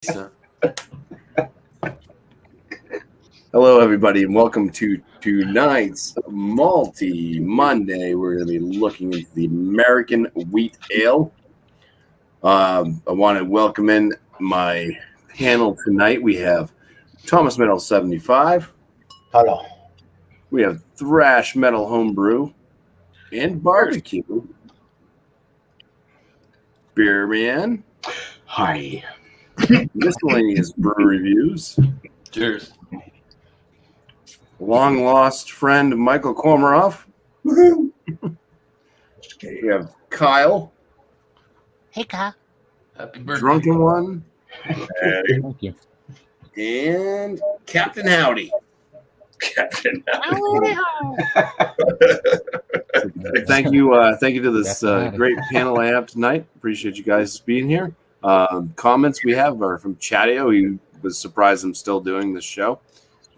Hello, everybody, and welcome to tonight's Malty Monday. We're going to be looking into the American Wheat Ale. I want to welcome in my panel tonight. We have Thomas Metal 75. Hello. We have Thrash Metal Homebrew and Barbecue. Beer Man. Hi. Miscellaneous Brew Reviews. Cheers. Long lost friend Michael Kormaroff. Woohoo. We have Kyle. Hey, Kyle. Happy birthday. Drunken One. Thank you. And Captain Howdy. Captain. Thank you to this great panel I have tonight. Appreciate you guys being here. Comments we have are from Chatio. He was surprised I'm still doing this show.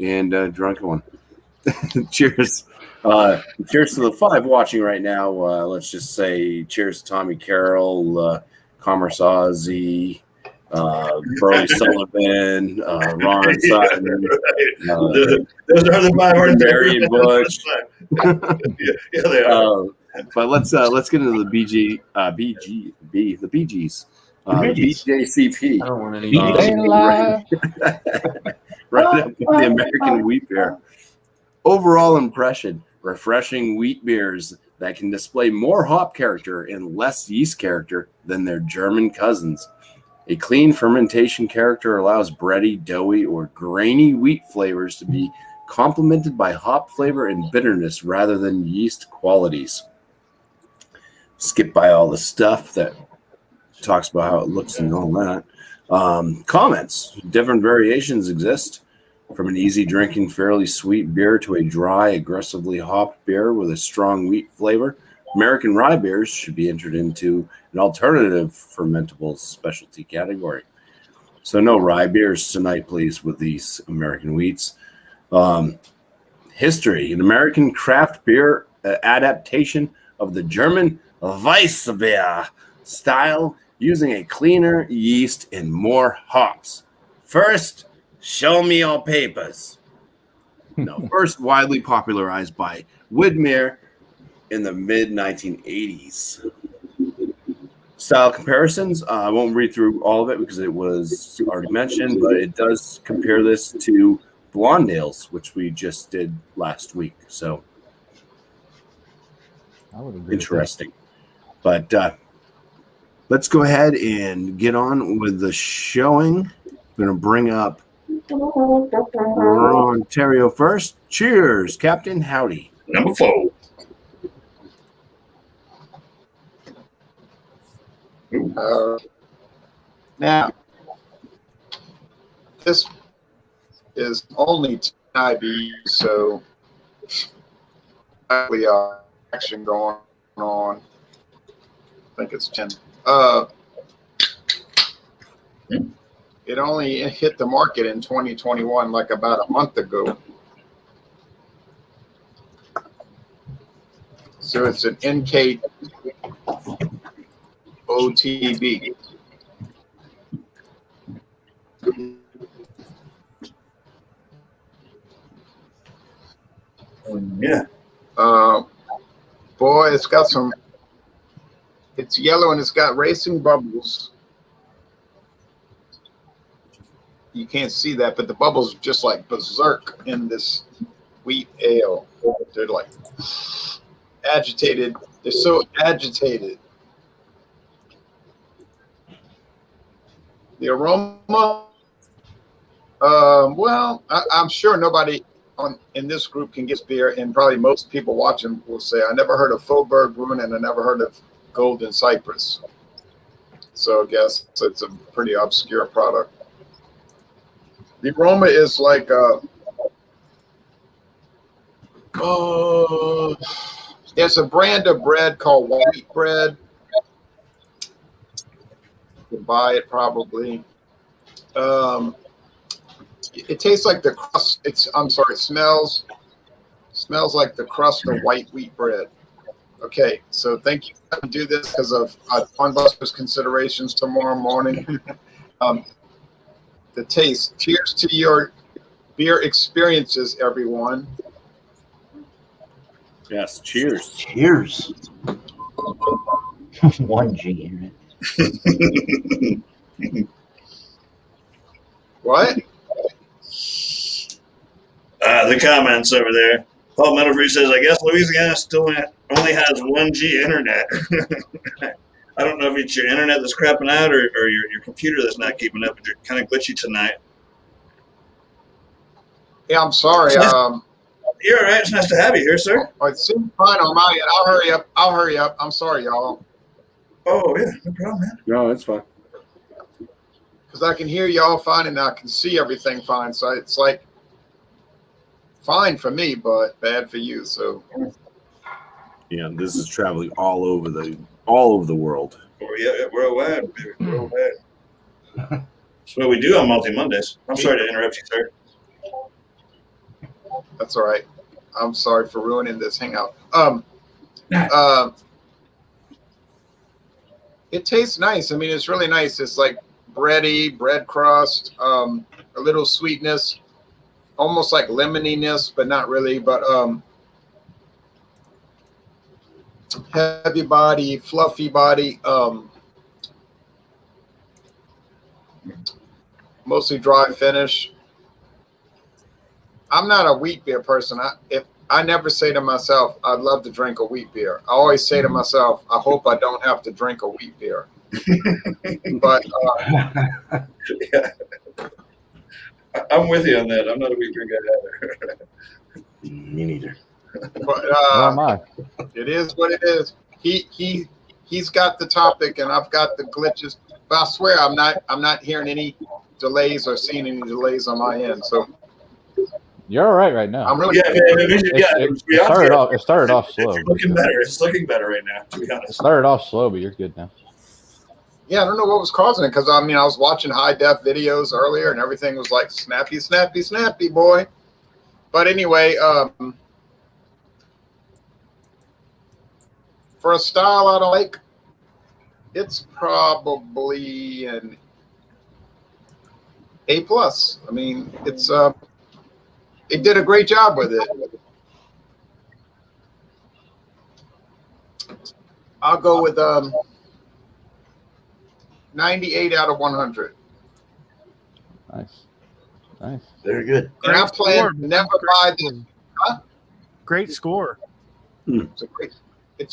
And Drunken One. Cheers. Cheers to the five watching right now. Let's just say cheers to Tommy Carroll, Commerce Ozzy, Burley Sullivan, Ron Sutton, Those are the 500. Marion Bush. Yeah, they are. But let's get into the the Bee Gees, the BJCP. I don't want any. Right up with the American wheat beer. Overall impression: refreshing wheat beers that can display more hop character and less yeast character than their German cousins. A clean fermentation character allows bready, doughy, or grainy wheat flavors to be complemented by hop flavor and bitterness rather than yeast qualities. Skip by all the stuff that talks about how it looks and all that. Comments. Different variations exist, from an easy drinking, fairly sweet beer to a dry, aggressively hopped beer with a strong wheat flavor. American rye beers should be entered into an alternative fermentable specialty category. So no rye beers tonight, please, with these American wheats. History. An American craft beer adaptation of the German Weissbier style using a cleaner yeast and more hops. First, show me your papers. No, first widely popularized by Widmer in the mid-1980s. Style comparisons. I won't read through all of it because it was already mentioned, but it does compare this to Blonde Ales, which we just did last week. So interesting. But let's go ahead and get on with the showing. I'm going to bring up Ontario first. Cheers, Captain Howdy. Number 4. Now, this is only 10 IBUs, so actually action going on. I think it's 10. It only hit the market in 2021, like about a month ago. So it's an NK OTB. Yeah. Boy, it's got some. It's yellow and it's got racing bubbles. You can't see that, but the bubbles are just like berserk in this wheat ale. They're like agitated. They're so agitated. The aroma, well, I'm sure nobody in this group can get beer, and probably most people watching will say, I never heard of Faubourg Brewing and I never heard of Golden Cypress. So I guess it's a pretty obscure product. The aroma is like there's a brand of bread called white bread. You can buy it probably. It tastes like the crust. It smells like the crust of white wheat bread. Okay, so thank you. I do this because of Funbuster's considerations tomorrow morning. the taste. Cheers to your beer experiences, everyone. Yes, cheers. Cheers. 1G. What? The comments over there. Paul Metalfree says, I guess Louisiana still only has 1G internet. I don't know if it's your internet that's crapping out or your computer that's not keeping up, but you're kind of glitchy tonight. Yeah, I'm sorry. You're all right. It's nice to have you here, sir. It seems fine on my end. I'll hurry up. I'm sorry, y'all. Oh, yeah. No problem, man. No, it's fine. Because I can hear y'all fine and I can see everything fine. So it's like fine for me, but bad for you. So Yeah, this is traveling all over the world. Oh, yeah, worldwide, baby. Worldwide. That's what we do on Multi Mondays. I'm sorry to interrupt you, sir. that's all right. I'm sorry for ruining this hangout. It tastes nice. I mean, it's really nice. It's like bready, bread crust, a little sweetness, almost like lemoniness, but not really. But heavy body, fluffy body, mostly dry finish. I'm not a wheat beer person. I never say to myself, I'd love to drink a wheat beer. I always say to myself, I hope I don't have to drink a wheat beer. But Yeah. I'm with you on that. I'm not a wheat beer guy either. Me neither. but am I? it is what it is. He's got the topic and I've got the glitches. But I swear I'm not hearing any delays or seeing any delays on my end. So You're all right now. I'm really It started off slow. It's looking better. It's looking better right now, to be It honest. started off slow, but you're good now. yeah, I don't know what was causing it because I mean I was watching high def videos earlier and everything was like snappy, snappy, snappy, boy. But anyway, for a style I don't like, it's probably an A+. I mean, it's it did a great job with it. I'll go with 98 out of 100. Nice. Nice. Very good. And I plan to never buy this. Great score. It's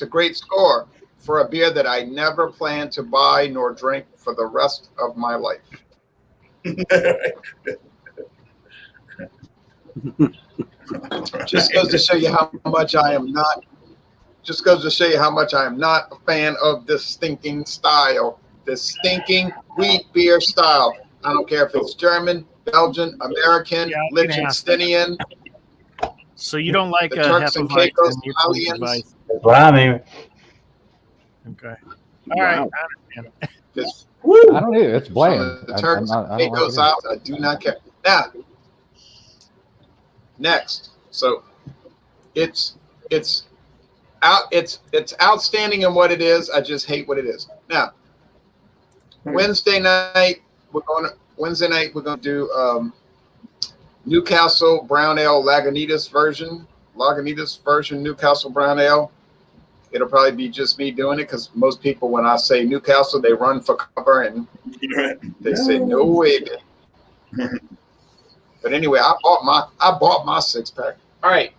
a great score for a beer that I never plan to buy nor drink for the rest of my life. Just goes to show you how much I am not. Just goes to show you how much I am not a fan of this stinking style, this stinking wheat beer style. I don't care if it's German, Belgian, American, Yeah, I was gonna ask that. Liechtensteinian. So you don't like The Turks and Hefeweizen Caicos and your Italians. advice. That's what I mean. Okay. All right. Wow. I understand. This, I don't either. It's bland. the I'm Turks not, and I don't like Caicos it either. out. I do not care. Now, next. So it's outstanding in what it is. I just hate what it is. Now, Wednesday night we're gonna do Newcastle Brown Ale Lagunitas version Newcastle Brown Ale. It'll probably be just me doing it because most people, when I say Newcastle, they run for cover and they say no way. But anyway, I bought my 6-pack. All right.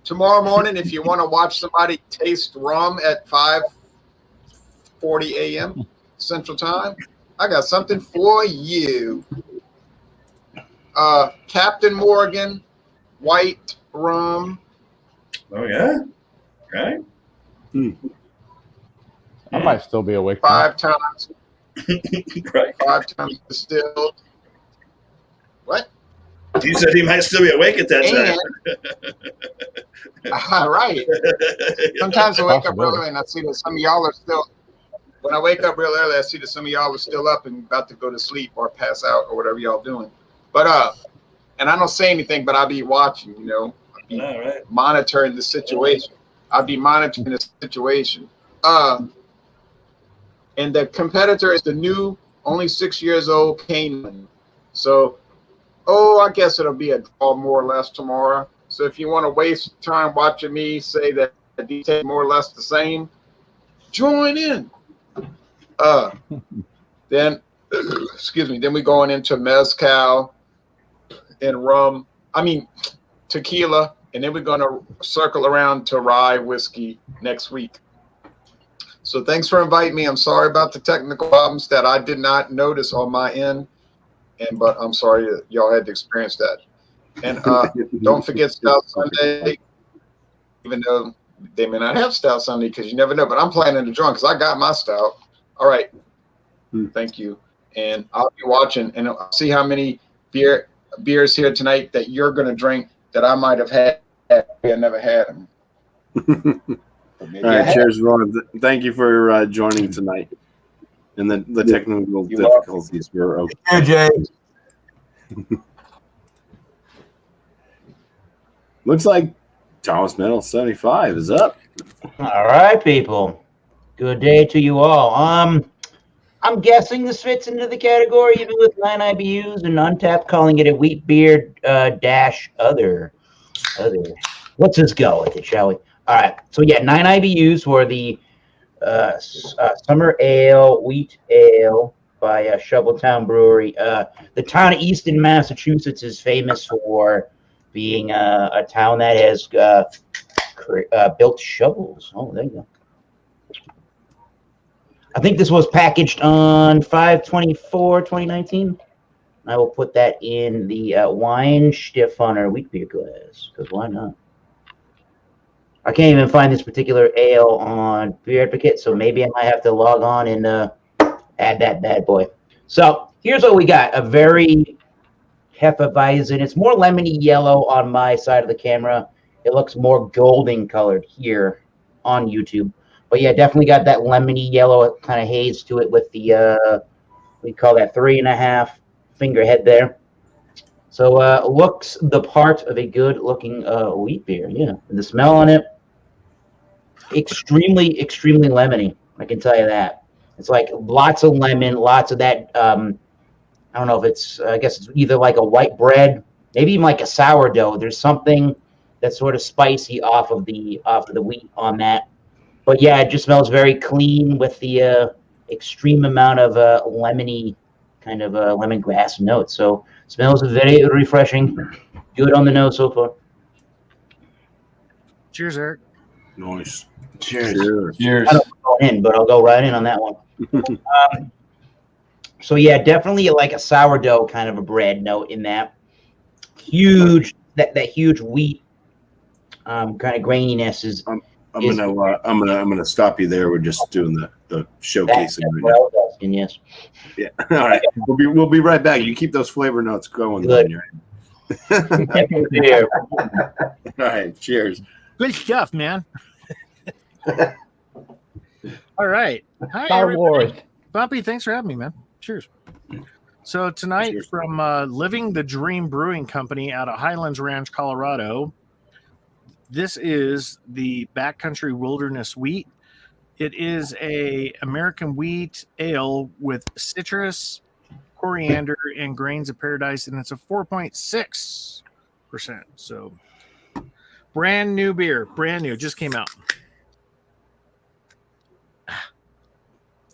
Tomorrow morning, if you want to watch somebody taste rum at 5:40 a.m. Central Time, I got something for you. Captain Morgan white rum. Oh, yeah? Okay. I might still be awake. 5 times Right. 5 times distilled. What? He said he might still be awake at that time. Right. Sometimes I wake up Possibility. early and I see that some of y'all are still. When I wake up real early, I see that some of y'all are still up and about to go to sleep or pass out or whatever y'all doing. But and I don't say anything, but I'll be watching. You know, I'll be All right. monitoring the situation. I'll be monitoring the situation. And the competitor is the new, only 6 years old Canaan. So, I guess it'll be a draw more or less tomorrow. So if you want to waste time watching me say that the details more or less the same, join in. Then, excuse me. Then we going into mezcal and rum. Tequila, and then we're gonna circle around to rye whiskey next week. So thanks for inviting me. I'm sorry about the technical problems that I did not notice on my end, but I'm sorry that y'all had to experience that. And don't forget Stout Sunday, even though they may not have Stout Sunday because you never know. But I'm planning to join because I got my stout. All right, thank you. And I'll be watching and I'll see how many beers here tonight that you're gonna drink that I might have had. I never had them. All right, cheers, Ron. Thank you for joining tonight. And the technical difficulties were okay. Hey, Jay. Looks like Thomas Metal 75 is up. All right, people. Good day to you all. I'm guessing this fits into the category, even with 9 IBUs and Untapped calling it a wheat beer dash other. Let's just go with it, shall we? All right. So yeah, 9 IBUs for the Summer Ale, Wheat Ale by Shoveltown Brewery. The town of Easton, Massachusetts is famous for being a town that has built shovels. Oh, there you go. I think this was packaged on 5/24/2019. I will put that in the wine Stefaner wheat beer glass, because why not? I can't even find this particular ale on Beer Advocate, so maybe I might have to log on and add that bad boy. So here's what we got. A very Hefeweizen. It's more lemony yellow on my side of the camera. It looks more golden colored here on YouTube. But yeah, definitely got that lemony yellow kind of haze to it with the, we call that 3.5 finger head there. So looks the part of a good looking wheat beer. Yeah, and the smell on it, extremely lemony. I can tell you that. It's like lots of lemon, lots of that. I don't know if it's, I guess it's either like a white bread, maybe even like a sourdough. There's something that's sort of spicy off of the wheat on that. But yeah, it just smells very clean with the extreme amount of lemony kind of lemongrass notes. So smells very refreshing. Good on the nose so far. Cheers, Eric. Nice. Cheers. Cheers. I don't go in, but I'll go right in on that one. So yeah, definitely like a sourdough kind of a bread note in that. Huge, that huge wheat kind of graininess is. I'm gonna stop you there. We're just doing the showcasing right now. Well, yes. Yeah. All right. We'll be right back. You keep those flavor notes going. Good. All right. Cheers. Good stuff, man. All right. Hi, Star everybody. Wars. BuMpy, thanks for having me, man. Cheers. So tonight Cheers. from Living the Dream Brewing Company out of Highlands Ranch, Colorado, this is the Backcountry Wilderness Wheat. It is a American wheat ale with citrus, coriander, and grains of paradise, and it's a 4.6%. So brand new beer, brand new, just came out.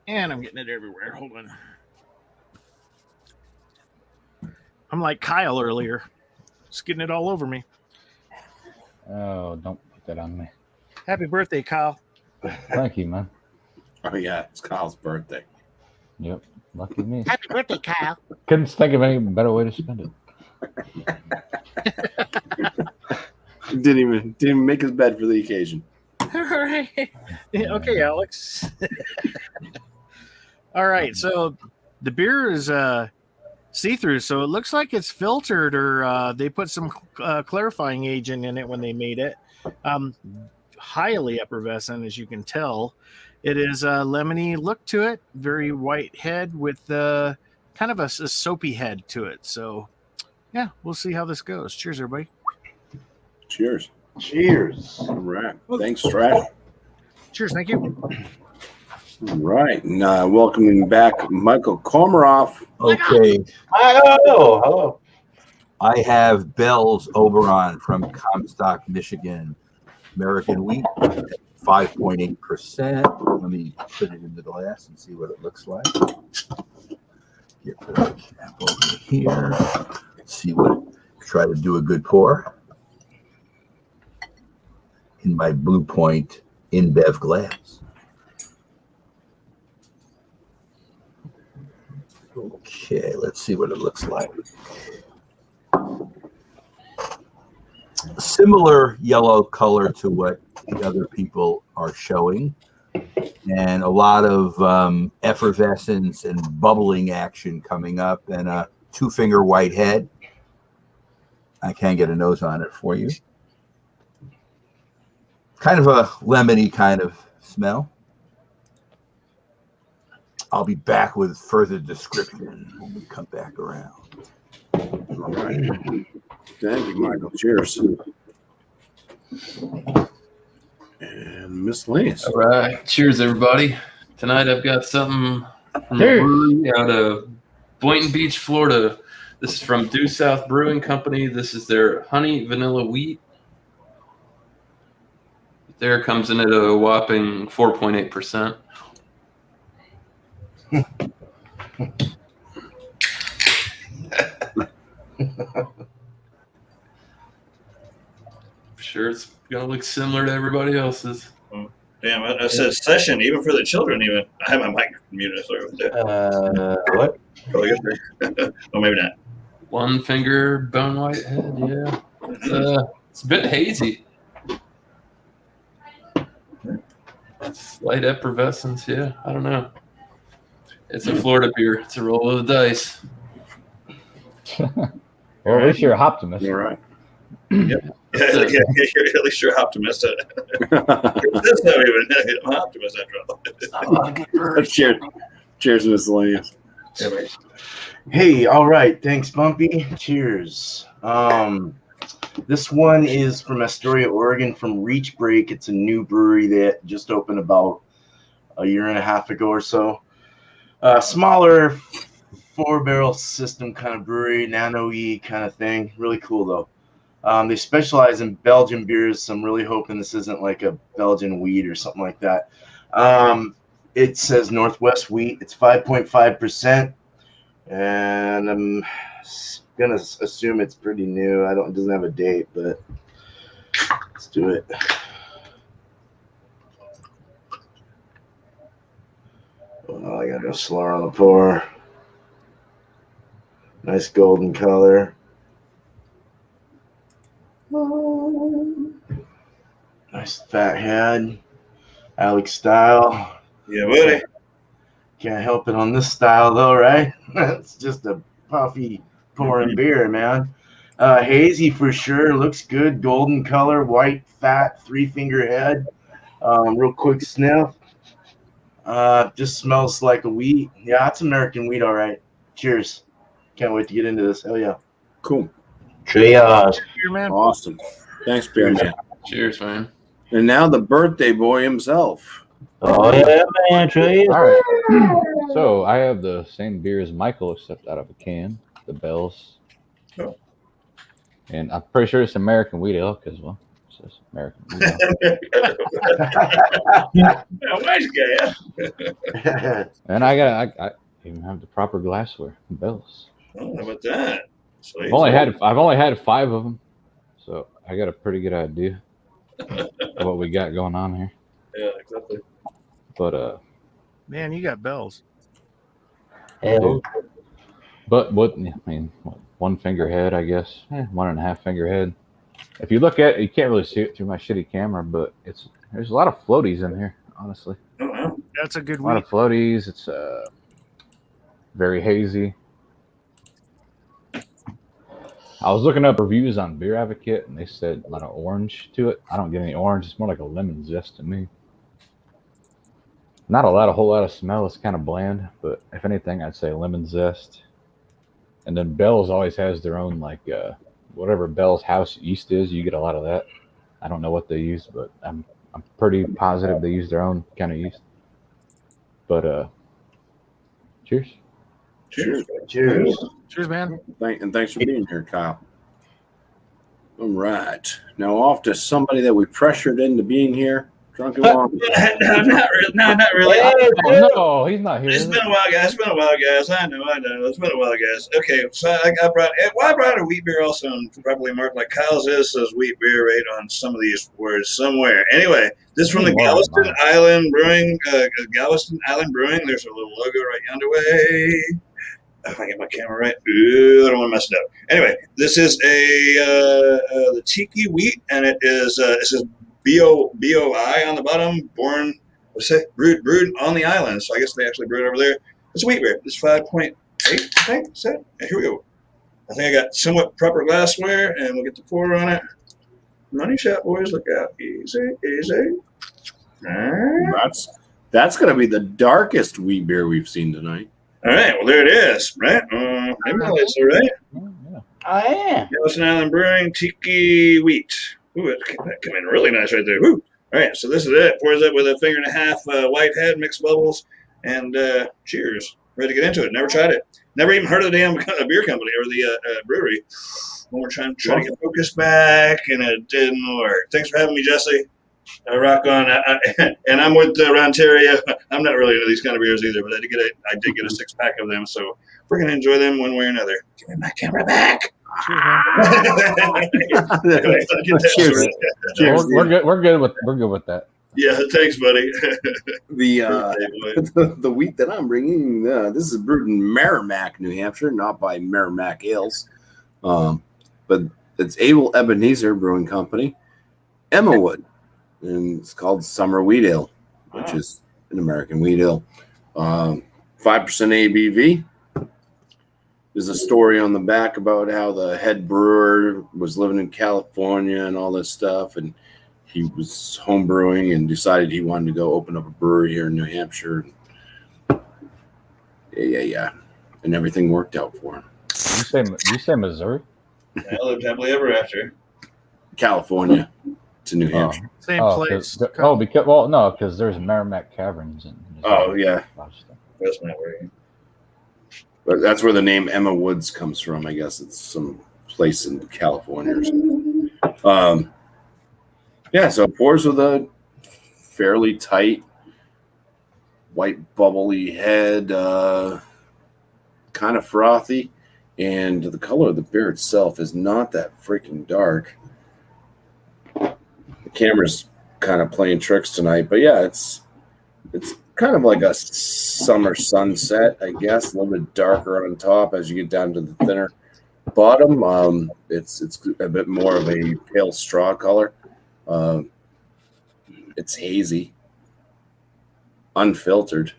And I'm getting it everywhere. Hold on. I'm like Kyle earlier, just getting it all over me. Oh, don't put that on me. Happy birthday, Kyle. Thank you, man. Oh yeah, it's Kyle's birthday. Yep. Lucky me. Happy birthday, Kyle. Couldn't think of any better way to spend it. Didn't even make his bed for the occasion. All right. Okay, Alex. All right. So the beer is see-through, so it looks like it's filtered, or they put some clarifying agent in it when they made it. Highly effervescent, as you can tell. It is a lemony look to it, very white head with kind of a soapy head to it. So, yeah, we'll see how this goes. Cheers, everybody. Cheers. Cheers. All right. Thanks, Trash. Cheers. Thank you. All right. And, welcoming back Michael Komaroff. Okay, Hello, hello. I have Bell's Oberon from Comstock, Michigan. American wheat, 5.8%. Let me put it in the glass and see what it looks like. Get the cap over here. See what. Try to do a good pour in my Blue Point InBev glass. Okay, let's see what it looks like. Similar yellow color to what the other people are showing, and a lot of effervescence and bubbling action coming up, and a 2-finger white head. I can get a nose on it for you. Kind of a lemony kind of smell. I'll be back with further description when we come back around. All right. Thank you, Michael. Cheers. And miscellaneous. All right. Cheers, everybody. Tonight I've got something from a Cheers. brewery out of Boynton Beach, Florida. This is from Due South Brewing Company. This is their honey vanilla wheat. There comes in at a whopping 4.8%. Sure, it's gonna look similar to everybody else's. Damn, I said session even for the children. Even I have my mic muted. Sorry about that. What? Oh, oh, maybe not. 1-finger bone white head, yeah. It's a bit hazy. Slight effervescence, yeah. I don't know. It's a Florida beer. It's a roll of the dice. Well, at least you're an optimist. All right. Yeah, at least you're optimistic. That's not even I'm optimist after all. Cheers. Cheers, miscellaneous. Hey, all right. Thanks, Bumpy. Cheers. This one is from Astoria, Oregon, from Reach Break. It's a new brewery that just opened about a year and a half ago or so. Smaller 4-barrel system kind of brewery, nano-y kind of thing. Really cool, though. They specialize in Belgian beers, so I'm really hoping this isn't like a Belgian wheat or something like that. It says Northwest Wheat. It's 5.5%, and I'm gonna assume it's pretty new. It doesn't have a date, but let's do it. Oh, I gotta go slower on the pour. Nice golden color. Nice fat head. Alex style. Yeah, buddy. Can't help it on this style though, right? It's just a puffy pouring beer, man. Hazy for sure. Looks good. Golden color, white, fat, 3-finger head. Real quick sniff. Just smells like a wheat. Yeah, it's American wheat, all right. Cheers. Can't wait to get into this. Hell yeah. Cool. Cheers. Here, man. Awesome. Thanks, Beer Man. Cheers, man. And now the birthday boy himself. Oh, yeah, man. Cheers. All right. So I have the same beer as Michael, except out of a can. The Bell's. Oh. And I'm pretty sure it's American wheat elk as well. It says American wheat elk. Nice guy. And I even have the proper glassware. Bell's. Oh, how about that? Sweet. I've only had 5 of them, so I got a pretty good idea of what we got going on here. Yeah, exactly. But Man, you got bells. Hell. but what I mean, 1-finger head, I guess, 1.5-finger head. If you look at it, you can't really see it through my shitty camera, but there's a lot of floaties in here, honestly. Oh, wow. That's a good A lot week. of floaties. It's very hazy. I was looking up reviews on Beer Advocate, and they said a lot of orange to it. I don't get any orange. It's more like a lemon zest to me. Not a whole lot of smell. It's kind of bland, but if anything, I'd say lemon zest. And then Bell's always has their own, like, whatever Bell's house yeast is. You get a lot of that. I don't know what they use, but I'm pretty positive they use their own kind of yeast. But cheers. Cheers. Cheers. Cheers, man. And thanks for being here, Kyle. All right. Now off to somebody that we pressured into being here. Drunken Long. No, not really. Oh, no, he's not here. It's been a while, guys. I know. It's been a while, guys. Okay, so I brought a wheat beer also, and probably marked like Kyle's says wheat beer right on some of these words somewhere. Anyway, this is from the Galveston Island Brewing. Galveston Island Brewing. There's a little logo right yonder way. If I get my camera right, ooh, I don't want to mess it up. Anyway, this is the tiki wheat, and it says BuMpY on the bottom. Born, brewed on the island. So I guess they actually brewed over there. It's a wheat beer. It's 5.8, I think. Is that? Here we go. I think I got somewhat proper glassware, and we'll get the pour on it. Money shot, boys, look out. Easy. That's going to be the darkest wheat beer we've seen tonight. All right, well, there it is, right? Maybe that's all right. Oh, yeah. Galveston Island Brewing Tiki Wheat. Ooh, that came in really nice right there. Woo. All right, so this is it. Pours it with a 1.5 white head, mixed bubbles, and cheers. Ready to get into it. Never tried it. Never even heard of the damn beer company or the brewery. One more time, try to get focused back, and it didn't work. Thanks for having me, Jesse. Rock on. And I'm with Rontario. I'm not really into these kind of beers either, but I did get a 6-pack of them, so we're going to enjoy them one way or another. Give me my camera back. Cheers. Cheers. We're good with that. Yeah, thanks, buddy. The wheat that I'm bringing, this is brewed in Merrimack, New Hampshire, not by Merrimack Ales, but it's Abel Ebenezer Brewing Company, Emmawood, and it's called Summer Wheat Ale, which is an American wheat ale. 5% ABV. There's a story on the back about how the head brewer was living in California and all this stuff, and he was home brewing and decided he wanted to go open up a brewery here in New Hampshire. Yeah. And everything worked out for him. Did you say Missouri? I lived happily ever after. California to New Hampshire. Same place. Because there's Merrimack Caverns. Oh, yeah. That's not where. But that's where the name Emma Woods comes from. I guess it's some place in California or something. So it pours with a fairly tight, white bubbly head, kind of frothy, and the color of the beer itself is not that freaking dark. The camera's kind of playing tricks tonight, but yeah, it's kind of like a summer sunset, I guess, a little bit darker on top as you get down to the thinner bottom. It's a bit more of a pale straw color. It's hazy, unfiltered,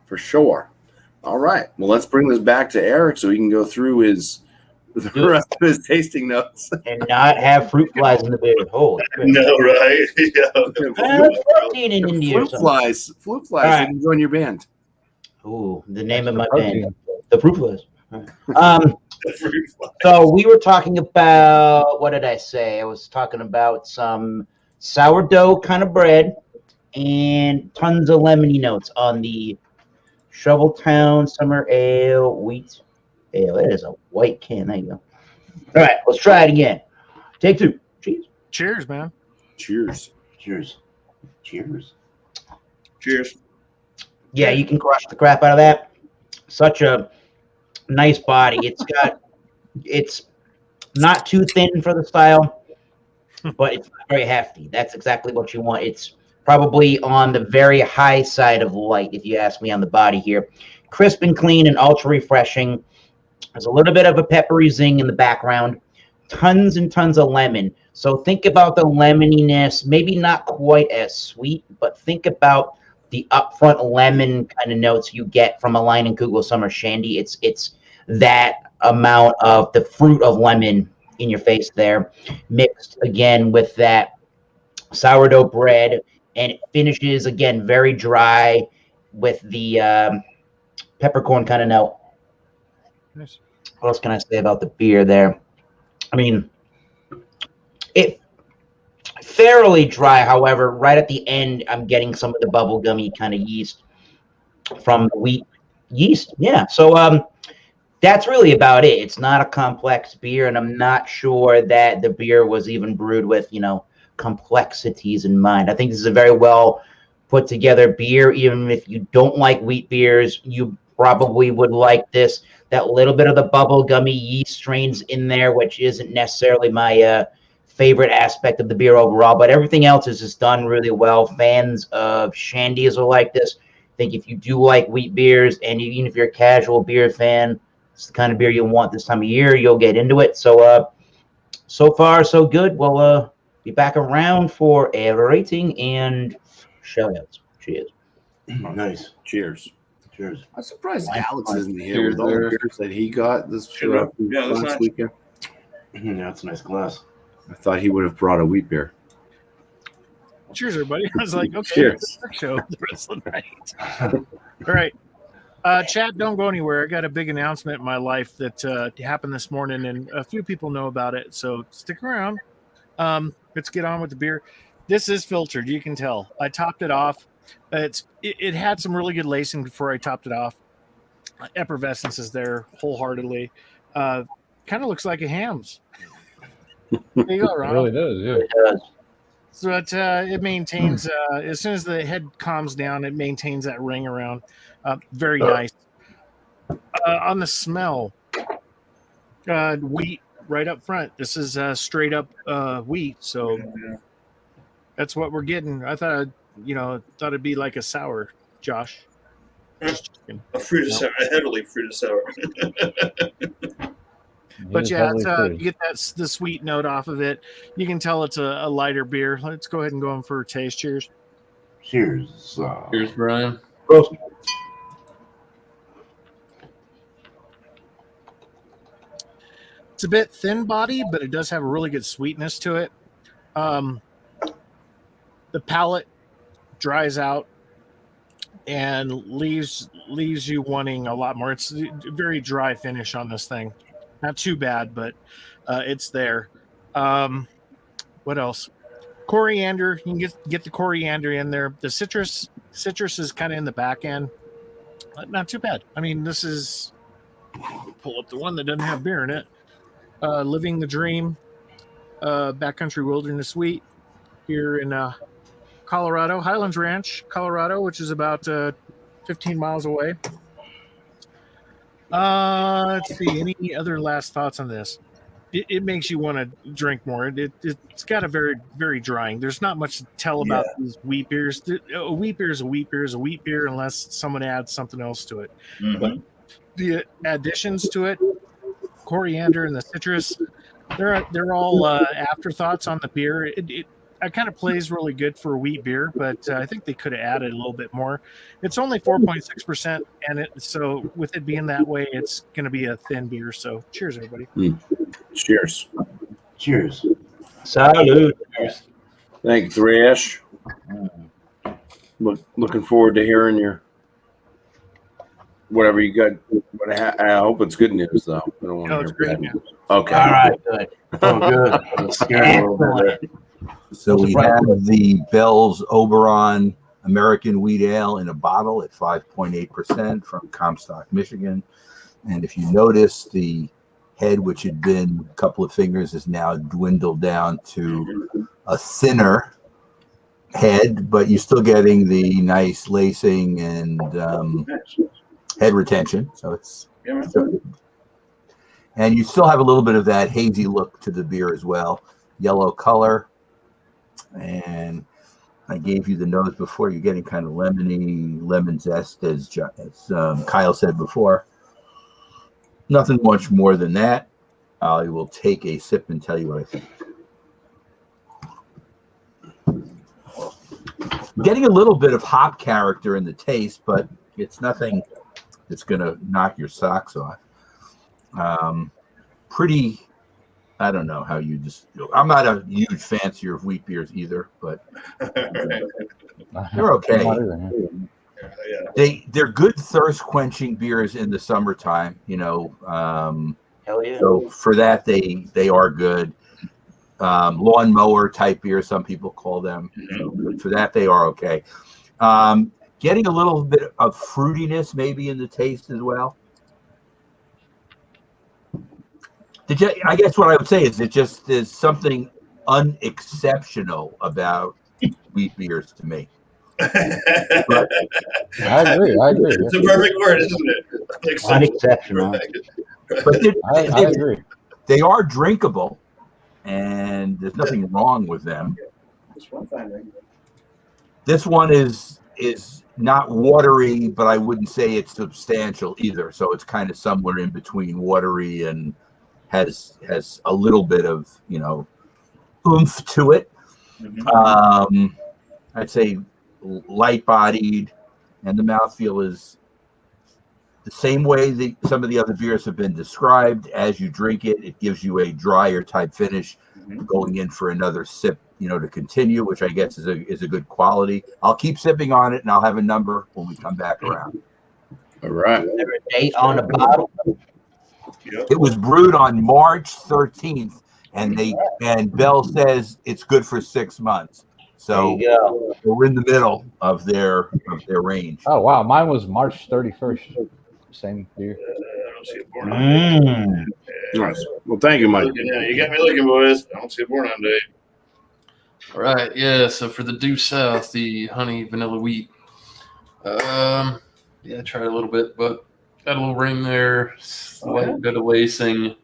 for sure. All right. Well, let's bring this back to Eric so he can go through the rest of his tasting notes and not have fruit flies in the beer. Holy crap. No, right? Protein in India. Fruit flies. Right. Didn't join your band. Ooh, the name of my band, the fruit flies. So we were talking about, what did I say? I was talking about some sourdough kind of bread and tons of lemony notes on the Shoveltown Summer Ale Wheat Ale. It is a white can. There you go. All right, let's try it again. Take 2. Cheers. Cheers, man. Cheers. Yeah, you can crush the crap out of that. Such a nice body. It's not too thin for the style, but it's very hefty. That's exactly what you want. It's probably on the very high side of light, if you ask me, on the body here. Crisp and clean and ultra refreshing. There's a little bit of a peppery zing in the background. Tons and tons of lemon. So think about the lemoniness, maybe not quite as sweet, but think about the upfront lemon kind of notes you get from a Line and Kugel Summer Shandy. It's that amount of the fruit of lemon in your face there, mixed again with that sourdough bread, and it finishes again very dry with the peppercorn kind of note. Nice. What else can I say about the beer there? I mean, it fairly dry. However, right at the end, I'm getting some of the bubblegummy kind of yeast from the wheat yeast. Yeah. So that's really about it. It's not a complex beer, and I'm not sure that the beer was even brewed with, complexities in mind. I think this is a very well put together beer. Even if you don't like wheat beers, you probably would like this. That little bit of the bubble gummy yeast strains in there, which isn't necessarily my favorite aspect of the beer overall, but everything else is just done really well. Fans of shandies will like this. I think if you do like wheat beers, and even if you're a casual beer fan, it's the kind of beer you want this time of year. You'll get into it. So, so far, so good. We'll be back around for a rating and shout-outs. Cheers. Nice. Cheers. Cheers. I'm surprised Alex isn't here Cheers, with all the there. beers that he got this Yeah, that's last nice. weekend. Yeah, that's a nice glass. I thought he would have brought a wheat beer. Cheers, everybody. I was like, okay, Cheers. it's a show the rest of the night. All right. Chat, don't go anywhere. I got a big announcement in my life that happened this morning, and a few people know about it. So stick around. Let's get on with the beer. This is filtered. You can tell. I topped it off. It had some really good lacing before I topped it off. Effervescence is there wholeheartedly. Kind of looks like a Hams. There you go, It Ronald. really does, yeah. It does. So it maintains, as soon as the head calms down, it maintains that ring around. Very nice. On the smell, wheat right up front. This is straight up wheat. So that's what we're getting. I thought, it'd be like a sour, Josh. Just checking. A fruit of sour, a heavily fruit of sour. But It's yeah, heavily fruited. you get the sweet note off of it. You can tell it's a lighter beer. Let's go ahead and go in for a taste. Cheers. Cheers. Cheers, Brian. It's a bit thin body, but it does have a really good sweetness to it. The palate dries out and leaves you wanting a lot more. It's a very dry finish on this thing. Not too bad, but it's there. What else? Coriander. You can get the coriander in there. The citrus is kind of in the back end. Not too bad. I mean, this is pull up the one that doesn't have beer in it. Living the Dream, Backcountry Wilderness Wheat here in Colorado, Highlands Ranch, Colorado, which is about 15 miles away. Let's see. Any other last thoughts on this? It makes you want to drink more. It's got a very, very drying. There's not much to tell about these wheat beers. A wheat beer is a wheat beer is a wheat beer unless someone adds something else to it. Mm-hmm. But the additions to it, coriander and the citrus, they're all afterthoughts on the beer. It kind of plays really good for a wheat beer, but I think they could have added a little bit more. It's only 4.6%, and so with it being that way, it's going to be a thin beer. So cheers, everybody. Cheers. Cheers. Salud. Thank you, Thresh. Looking forward to hearing your whatever you got. I hope it's good news, though. I don't want to it's hear great bad news. news. Okay. All right, good. Oh, good. I'm scared a little bit. So we have the Bell's Oberon American Wheat Ale in a bottle at 5.8% from Comstock, Michigan. And if you notice, the head, which had been a couple of fingers, is now dwindled down to a thinner head, but you're still getting the nice lacing and head retention. So it's and you still have a little bit of that hazy look to the beer as well. Yellow color. And I gave you the nose before. You're getting kind of lemon zest, as Kyle said before. Nothing much more than that. I will take a sip and tell you what I think. Getting a little bit of hop character in the taste, but it's nothing that's going to knock your socks off. Pretty, I don't know how you just, I'm not a huge fancier of wheat beers either, but they're okay. They're good thirst quenching beers in the summertime, Hell yeah. so for that, they are good. Lawnmower type beer, some people call them. So for that, they are okay. getting a little bit of fruitiness maybe in the taste as well. I guess what I would say is it just is something unexceptional about wheat beers to me. I agree. It's a perfect word, isn't it? Unexceptional. But I agree. they are drinkable, and there's nothing wrong with them. This one is not watery, but I wouldn't say it's substantial either. So it's kind of somewhere in between watery and has a little bit of, oomph to it. I'd say light-bodied, and the mouthfeel is the same way that some of the other beers have been described. As you drink it, it gives you a drier type finish, going in for another sip, to continue, which I guess is a good quality. I'll keep sipping on it, and I'll have a number when we come back around. All right. Is there a date on the bottle? It was brewed on March 13th, and Bell says it's good for 6 months. So There you go. we're in the middle of their range. Oh wow, mine was March 31st. Same beer. I don't see it born on date. Nice. Well, thank you, Mike. You got me looking, boys. I don't see it born on date. All right, yeah. So for the Due South, the honey vanilla wheat. Yeah, I tried a little bit, but got a little ring there, slight bit of lacing.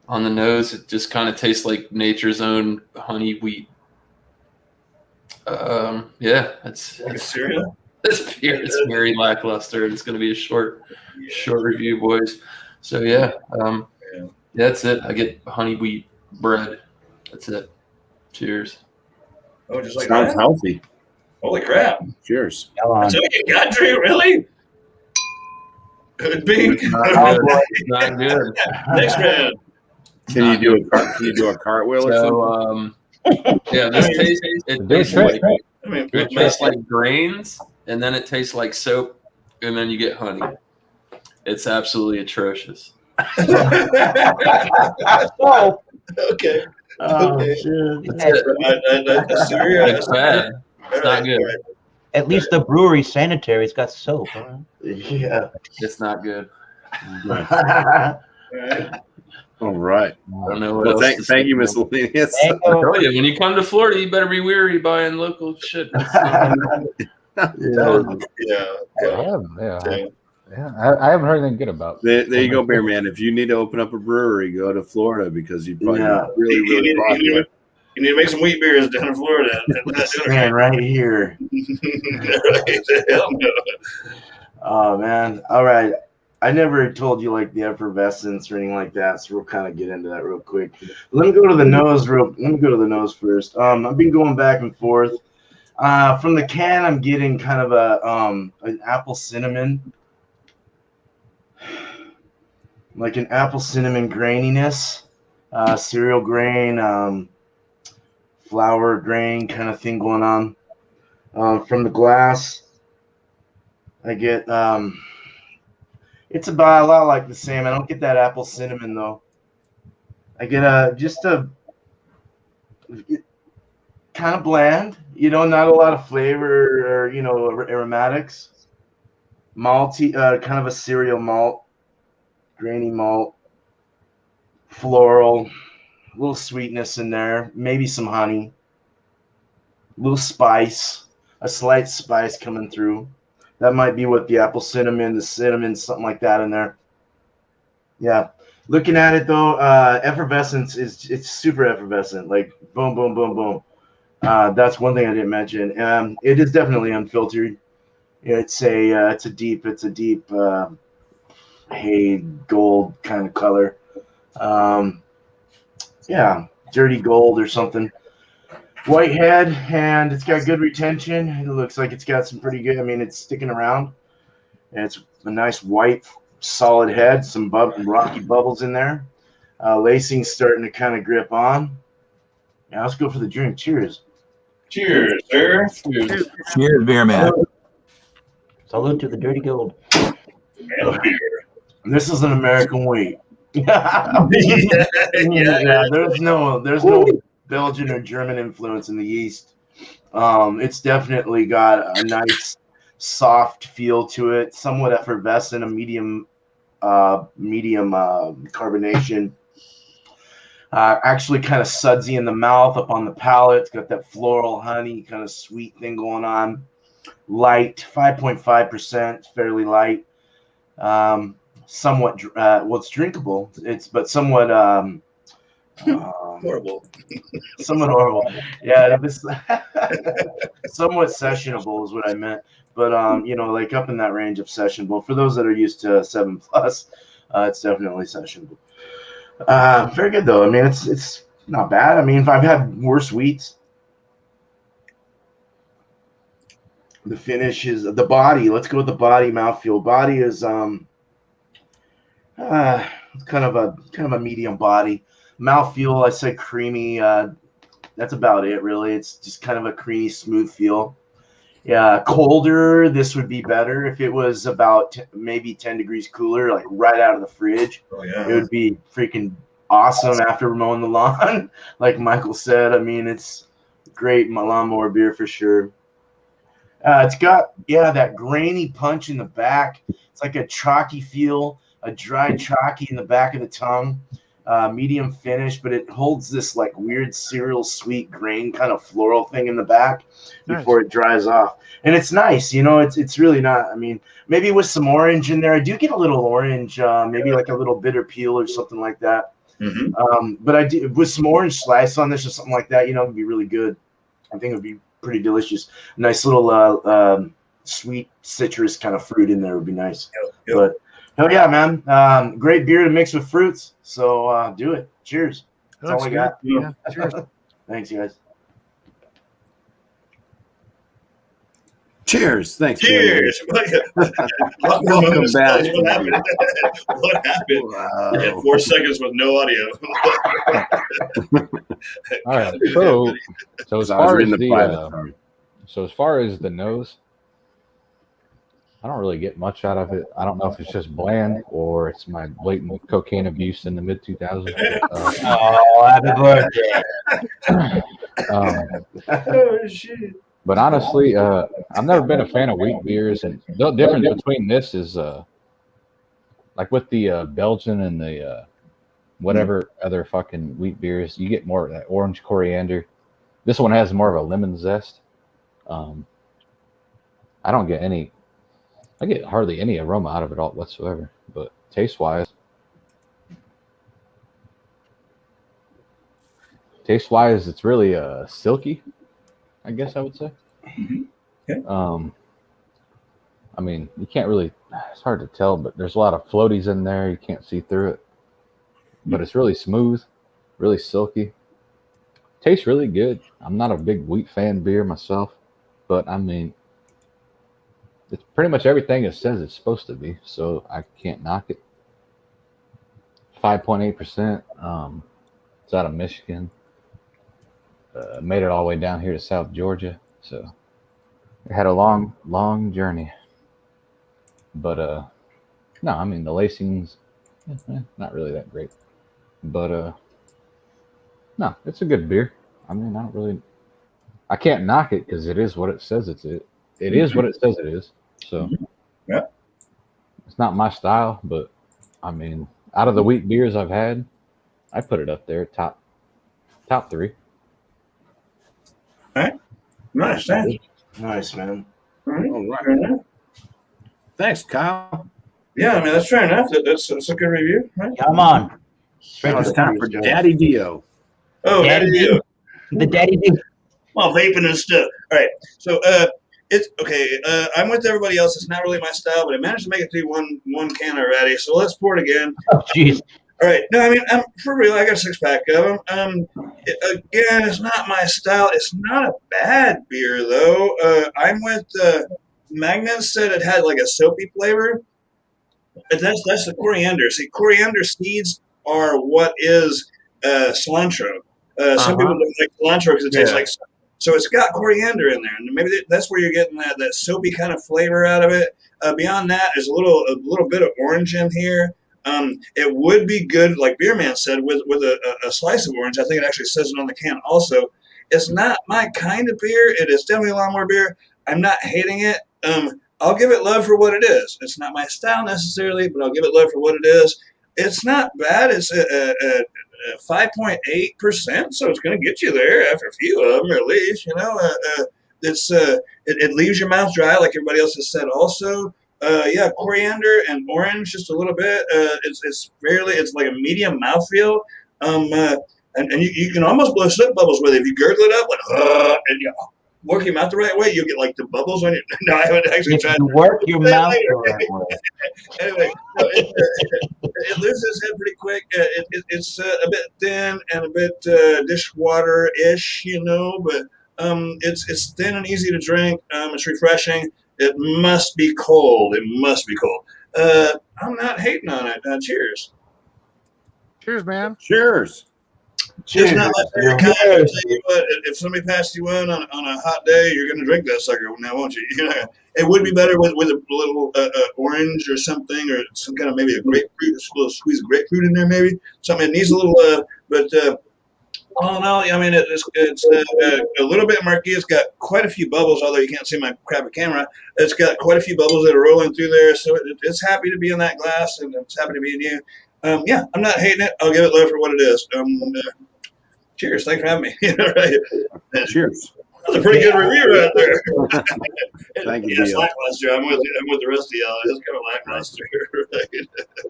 On the nose, it just kind of tastes like nature's own honey wheat. Yeah, it's cereal. This beer is very lackluster. It's going to be a short review, boys. So yeah, that's it. I get honey wheat bread. That's it. Cheers. Oh, just like Sounds that? healthy. Holy crap. Cheers. That's what you got, Drew? Really? Could be. Not good. Next round. Can you do a cartwheel or something? Yeah, this tastes. It tastes It tastes like grains, and then it tastes like soap, and then you get honey. It's absolutely atrocious. Oh, Okay. okay. It's bad. It's not good. At least the brewery sanitary. It's got soap. Huh? Yeah. It's not good. All right. I don't know what Well, else. thank you, Miscellaneous. I tell you, when you come to Florida, you better be weary buying local shit. Yeah. I haven't heard anything good about. There you go, Bear Man. If you need to open up a brewery, go to Florida because you probably really popular. You need to make some wheat beers down in Florida. Man, right here. Hell no. Oh man. All right. I never told you like the effervescence or anything like that, so we'll kind of get into that real quick. Let me go to the nose first. I've been going back and forth. From the can, I'm getting kind of an apple cinnamon, like an apple cinnamon graininess, cereal grain, flour grain kind of thing going on. From the glass, I get it's about a lot like the same. I don't get that apple cinnamon though. I get just a kind of bland, not a lot of flavor or aromatics. Malty, kind of a cereal malt, grainy malt, floral, a little sweetness in there, maybe some honey, a little spice, a slight spice coming through. That might be what the apple cinnamon, something like that in there. Yeah. Looking at it though, effervescence it's super effervescent, like boom, boom, boom, boom. That's one thing I didn't mention. It is definitely unfiltered. It's a deep hay gold kind of color. Yeah, dirty gold or something. White head, and it's got good retention. It looks like it's got some pretty good. It's sticking around. And it's a nice white, solid head. Some rocky bubbles in there. Lacing's starting to kind of grip on. Yeah, let's go for the drink. Cheers. Cheers, sir. Cheers, beer man. Salute to the dirty gold. This is an American wheat. Yeah. There's no Belgian or German influence in the yeast. It's definitely got a nice soft feel to it, somewhat effervescent, a medium carbonation. Actually kind of sudsy in the mouth, up on the palate. It's got that floral honey kind of sweet thing going on. Light, 5.5%, fairly light. Somewhat, well, it's drinkable. But somewhat Horrible. somewhat horrible. Yeah, it was somewhat sessionable is what I meant. But like up in that range of sessionable. For those that are used to 7+, it's definitely sessionable. Very good though. I mean, it's not bad. I mean, I've had worse wheats. The finish is the body. Let's go with the body mouthfeel. Body is kind of a medium body. Mouthfeel, I say creamy. That's about it, really. It's just kind of a creamy, smooth feel. Yeah, colder, this would be better. If it was about maybe 10 degrees cooler, like right out of the fridge, it would be freaking awesome after mowing the lawn. Like Michael said, I mean, it's great lawnmower beer for sure. It's got, that grainy punch in the back. It's like a chalky feel, a dry chalky in the back of the tongue. Medium finish, but it holds this like weird cereal sweet grain kind of floral thing in the back before it dries off. And it's nice, it's really not, I mean, maybe with some orange in there. I do get a little orange, maybe like a little bitter peel or something like that. Mm-hmm. But I do with some orange slice on this or something like that, it'd be really good. I think it would be pretty delicious. Nice little sweet citrus kind of fruit in there would be nice. Yep. But hell yeah, man. Great beer to mix with fruits. So do it. Cheers. That's all I got. Yeah, cheers. Thanks, guys. Cheers. Thanks. Cheers. Welcome back. What happened? What happened? Wow. Yeah, 4 seconds with no audio. All right. So as I was far as reading the private. as far as the nose, I don't really get much out of it. I don't know if it's just bland or it's my blatant cocaine abuse in the mid 2000s. Oh, happy birthday. Oh, shit. But honestly, I've never been a fan of wheat beers, and the difference between this is like with the Belgian and the whatever other fucking wheat beers, you get more of that orange coriander. This one has more of a lemon zest. I get hardly any aroma out of it all whatsoever. But taste wise, it's really silky, I guess I would say. Yeah. I mean, you can't really, it's hard to tell, but there's a lot of floaties in there. You can't see through it. But it's really smooth, really silky. Tastes really good. I'm not a big wheat fan beer myself, but I mean, it's pretty much everything it says it's supposed to be, so I can't knock it. 5.8%. It's out of Michigan. Made it all the way down here to South Georgia, so it had a long journey. But no, I mean the lacings, not really that great. But no, it's a good beer. I mean, I can't knock it because it is what it says it is what it says it is. So yeah, it's not my style, but I mean, out of the wheat beers I've had, I put it up there, top 3. All right. Nice. Thanks. Nice, man. All right. All right. Fair enough. Thanks, Kyle. Yeah, I mean, that's fair enough. That's a good review, right? Come on. Now it's time for Daddy Dio. Oh, Daddy Daddy Dio. The daddy do. Well, vaping and stuff. All right. So, it's okay. I'm with everybody else. It's not really my style, but I managed to make it through one can already. So let's pour it again. Oh, jeez. All right. No, I mean, for real, I got a 6-pack of them. Again, it's not my style. It's not a bad beer, though. I'm with Magnus said it had like a soapy flavor. That's the coriander. See, coriander seeds are what is cilantro. Some people don't like cilantro because it tastes like. So it's got coriander in there, and maybe that's where you're getting that soapy kind of flavor out of it. Beyond that, there's a little bit of orange in here. It would be good, like Beerman said, with a slice of orange. I think it actually says it on the can also. It's not my kind of beer. It is definitely a lot more beer. I'm not hating it. I'll give it love for what it is. It's not my style necessarily, but I'll give it love for what it is. It's not bad. It's a 5.8%, so it's going to get you there after a few of them, at least. It leaves your mouth dry, like everybody else has said. Also, yeah, coriander and orange, just a little bit. It's like a medium mouthfeel. And you can almost blow soap bubbles with it if you gurgle it up, like and you work your mouth the right way. You'll get like the bubbles on your. No, I haven't actually If tried. you work your mouth the right way. Anyway, so it loses its head pretty quick. It's a bit thin and a bit dishwater-ish, but it's thin and easy to drink. It's refreshing. It must be cold. It must be cold. I'm not hating on it. Cheers. Cheers, man. Cheers. It's not like your kind. I'll tell you what, if somebody passed you one on a hot day, you're going to drink that sucker now, won't you? It would be better with a little orange or something, or some kind of maybe a grapefruit, a little squeeze of grapefruit in there, maybe something. It needs a little, but all in all, I mean, it's a little bit murky. It's got quite a few bubbles, although you can't see my crappy camera. It's got quite a few bubbles that are rolling through there, so it's happy to be in that glass, and it's happy to be in you. Yeah, I'm not hating it. I'll give it love for what it is. Cheers. Thanks for having me. Right. Cheers. That's a pretty good review right there. Thank you, It's Neil. lackluster. I'm with the rest of y'all. It's kind of lackluster.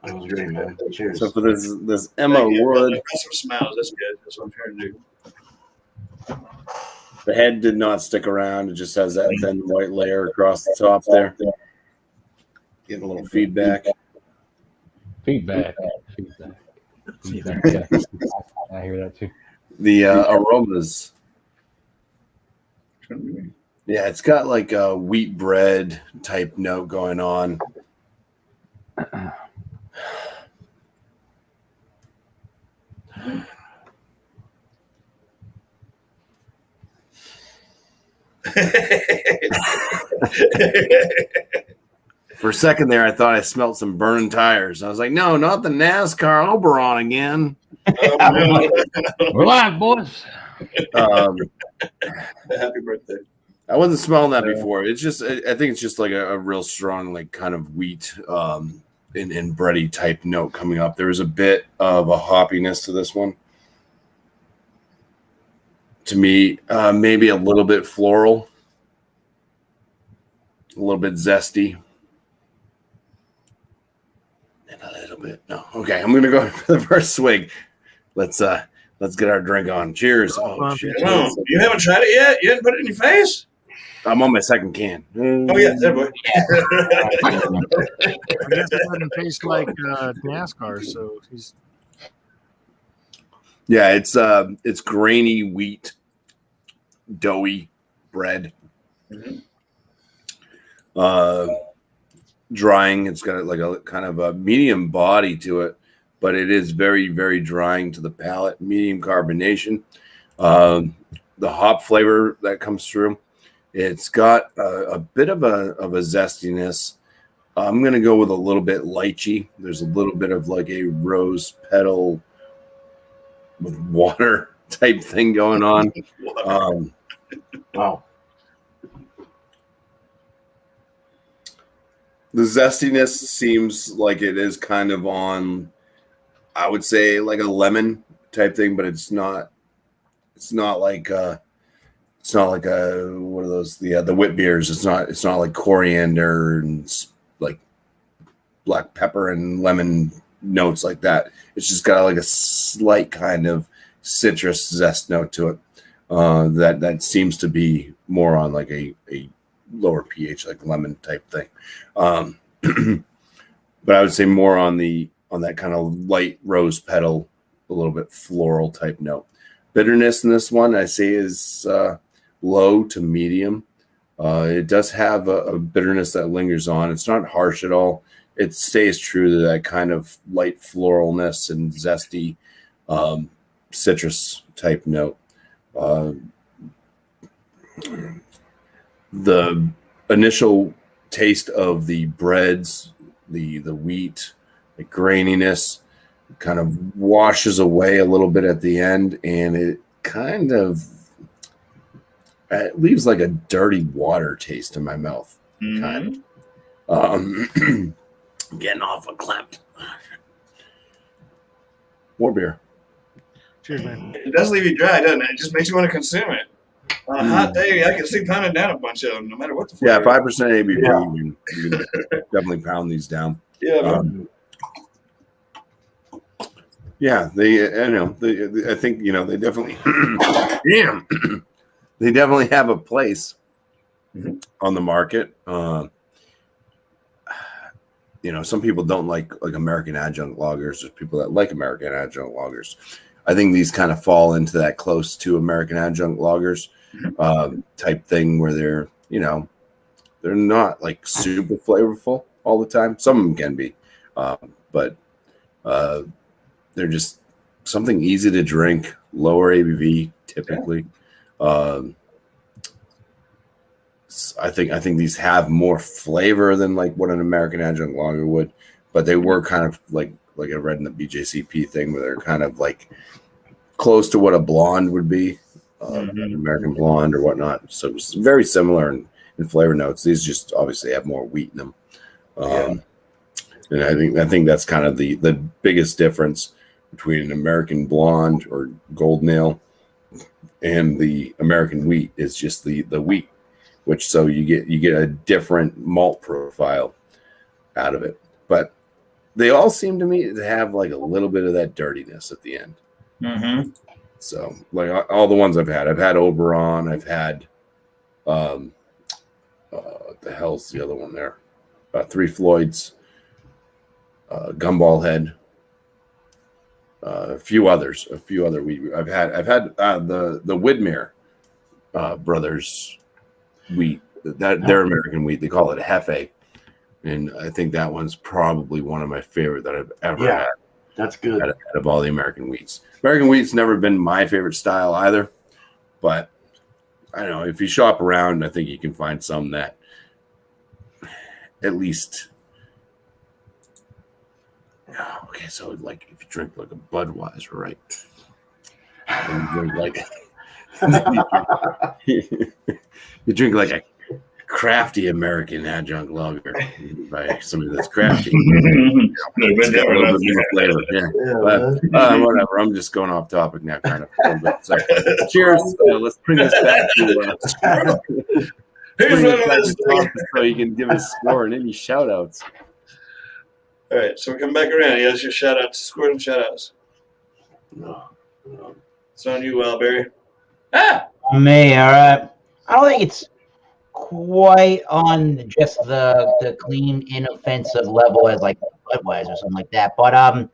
That was great, man. Cheers. So for this Emma Thank you. Wood, Got some smiles. That's good. That's what I'm trying to do. the head did not stick around. It just has that thin white layer across the top there. Getting a little feedback. Feedback. Yeah. I hear that too. The aromas. Yeah, it's got like a wheat bread type note going on. For a second there, I thought I smelled some burned tires. I was like, no, not the NASCAR Oberon again. We're live, boys. Happy birthday. I wasn't smelling that before. It's just, I think it's just like a real strong, like kind of wheat and bready type note coming up. There was a bit of a hoppiness to this one. To me, maybe a little bit floral, a little bit zesty. And a little bit, no. Okay, I'm gonna go for the first swig. Let's get our drink on. Cheers. Oh shit. Oh, you haven't tried it yet? You haven't put it in your face? I'm on my second can. Oh yeah, there boy. It doesn't taste like NASCAR, so he's Yeah, it's grainy wheat, doughy bread. Drying. It's got like a kind of a medium body to it, but it is very, very drying to the palate. Medium carbonation. The hop flavor that comes through. It's got a bit of a zestiness. I'm gonna go with a little bit lychee. There's a little bit of like a rose petal with water type thing going on. Wow. The zestiness seems like it is kind of on, I would say, like a lemon type thing, but it's not. It's not like a what are those? The wit beers. It's not like coriander and like black pepper and lemon notes like that. It's just got like a slight kind of citrus zest note to it. That seems to be more on like a lower pH, like lemon type thing. But I would say more on that kind of light rose petal, a little bit floral type note. Bitterness in this one, I say, is low to medium. It does have a bitterness that lingers on. It's not harsh at all. It stays true to that kind of light floralness and zesty citrus type note. The initial taste of the breads, the wheat, the graininess kind of washes away a little bit at the end, and it kind of It leaves like a dirty water taste in my mouth. Kind of. Getting off a clamped. More beer. Cheers, man. It does leave you dry, doesn't it? It just makes you want to consume it. On a hot day, I can see pounding down a bunch of them, no matter what the Yeah, flavor. 5% ABV. You can definitely pound these down. Yeah, man. Yeah, I think they definitely, damn, they definitely have a place on the market. Some people don't like American adjunct lagers. There's people that like American adjunct lagers. I think these kind of fall into that close to American adjunct lagers type thing where they're not like super flavorful all the time. Some of them can be, but they're just something easy to drink, lower ABV typically. I think these have more flavor than like what an American adjunct lager would, but they were kind of like I read in the BJCP thing where they're kind of like close to what a blonde would be, an American blonde or whatnot. So it's very similar in flavor notes. These just obviously have more wheat in them. And I think that's kind of the biggest difference between an American blonde or golden ale and the American wheat is just the wheat, which so you get a different malt profile out of it. But they all seem to me to have like a little bit of that dirtiness at the end. So like all the ones I've had Oberon, I've had what the hell's the other one there? Three Floyds, Gumball Head, a few other wheat. I've had the Widmer brothers wheat. They're American wheat. They call it a Hefe, and I think that one's probably one of my favorite that I've ever had. That's good. Out of all the American wheats. American wheat's never been my favorite style either, but I don't know, if you shop around, I think you can find some that at least. Okay, so like if you drink like a Budweiser, right? And you drink like you drink like a crafty American adjunct lager by somebody that's crafty. It's got a little bit more flavor. But whatever. I'm just going off topic now, kind of. A little bit. So, cheers. Let's bring this back to. So you can give us a score and any shout outs. All right, so we come back around. Yes, your shout outs, scores and shout outs. No. It's on you, Barry. Me, all right. I don't think it's quite on just the clean, inoffensive level as like Budweiser or something like that. But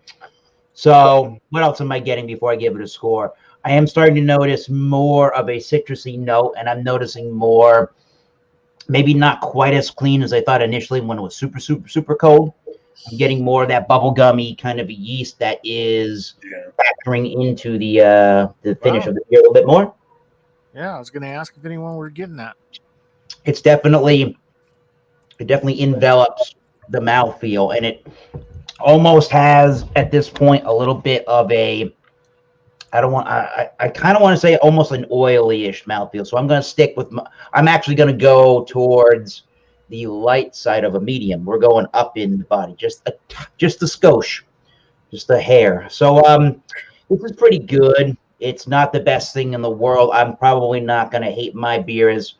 so what else am I getting before I give it a score? I am starting to notice more of a citrusy note, and I'm noticing more, maybe not quite as clean as I thought initially when it was super, super, super cold. I'm getting more of that bubblegummy kind of a yeast that is factoring into the finish of the beer a little bit more. Yeah, I was going to ask if anyone were getting that. It definitely envelops the mouthfeel, and it almost has at this point a little bit of a I kind of want to say almost an oily-ish mouthfeel. So I'm going to stick with I'm actually going to go towards the light side of a medium. We're going up in the body, just a skosh, just a hair. So this is pretty good. It's not the best thing in the world. I'm probably not going to hate my beer as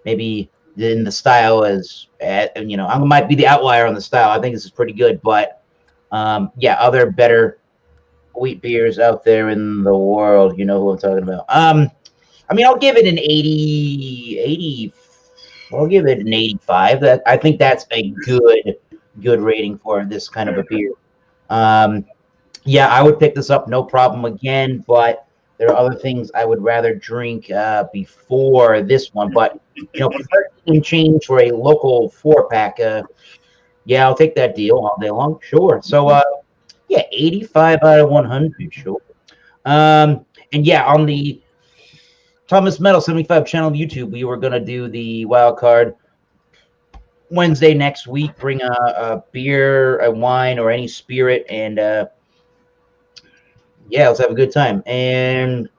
maybe in the style as I might be the outlier on the style. I think this is pretty good, but other better wheat beers out there in the world. You know who I'm talking about. I'll give it an 80. I'll give it an 85. I think that's a good rating for this kind of a beer. I would pick this up, no problem again, but there are other things I would rather drink before this one. But for 13 change for a local 4-pack, I'll take that deal all day long. Sure. So 85 out of 100, sure. On the Thomas Metal 75 channel of YouTube, we were going to do the wild card Wednesday next week. Bring a beer, a wine, or any spirit, and let's have a good time. And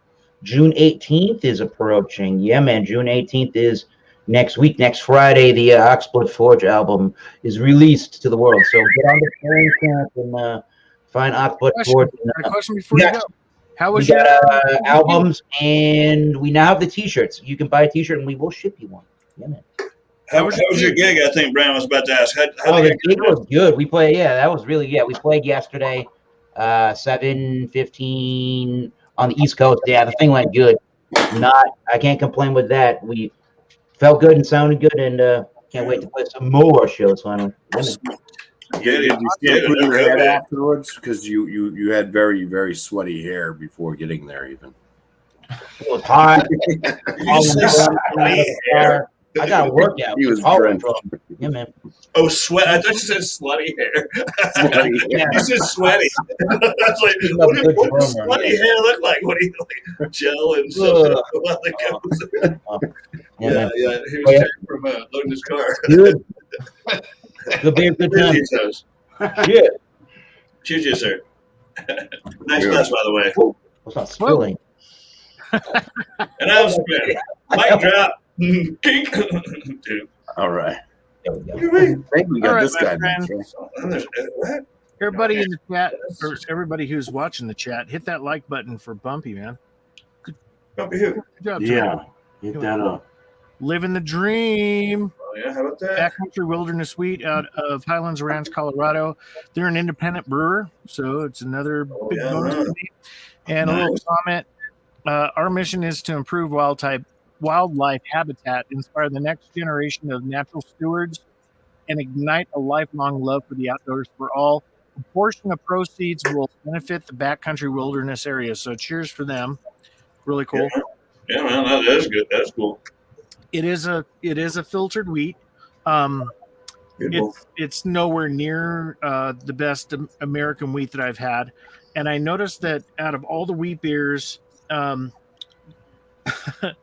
June 18th is approaching. Yeah, man. June 18th is next week. Next Friday, the Oxblood Forge album is released to the world. So get on the Bandcamp and find Oxblood Forge. Got a question before you go. How We was got your albums, and we now have the T-shirts. You can buy a T-shirt, and we will ship you one. Yeah, man. How was your gig? I think Brian was about to ask. How The gig was good. We played. Yeah, that was really. Yeah, we played yesterday, 7:15 on the East Coast. Yeah, the thing went good. I can't complain with that. We felt good and sounded good, and can't wait to play some more shows finally. Yeah, man. Did you still put your head afterwards? Because you had very, very sweaty hair before getting there, even. It was hot. I got a workout. He was drenched. Yeah, man. Oh, sweat. I thought you said slutty hair. Yeah. You said sweaty. I was like, what does slutty hair look like? What do you like? Gel and stuff. Yeah. He was taken from loading his car. Good. Good beer, good time. Yeah. Cheers, sir. Nice glass, by the way. What's not spilling? And I was mic drop. All right. There we go. I think we got All right, this guy. my What? Everybody in the chat, or everybody who's watching the chat, hit that like button for Bumpy, man. Bumpy who? Good job. Yeah, hit that up. Living the dream. Oh, yeah, how about that? Backcountry Wilderness Wheat out of Highlands Ranch, Colorado. They're an independent brewer, so it's another big bonus for me. And a little comment. Our mission is to improve wildlife habitat, inspire the next generation of natural stewards, and ignite a lifelong love for the outdoors for all. A portion of proceeds will benefit the backcountry wilderness area. So cheers for them. Really cool. Yeah, man, that is good. That's cool. It is a filtered wheat. It's nowhere near the best American wheat that I've had. And I noticed that out of all the wheat beers, out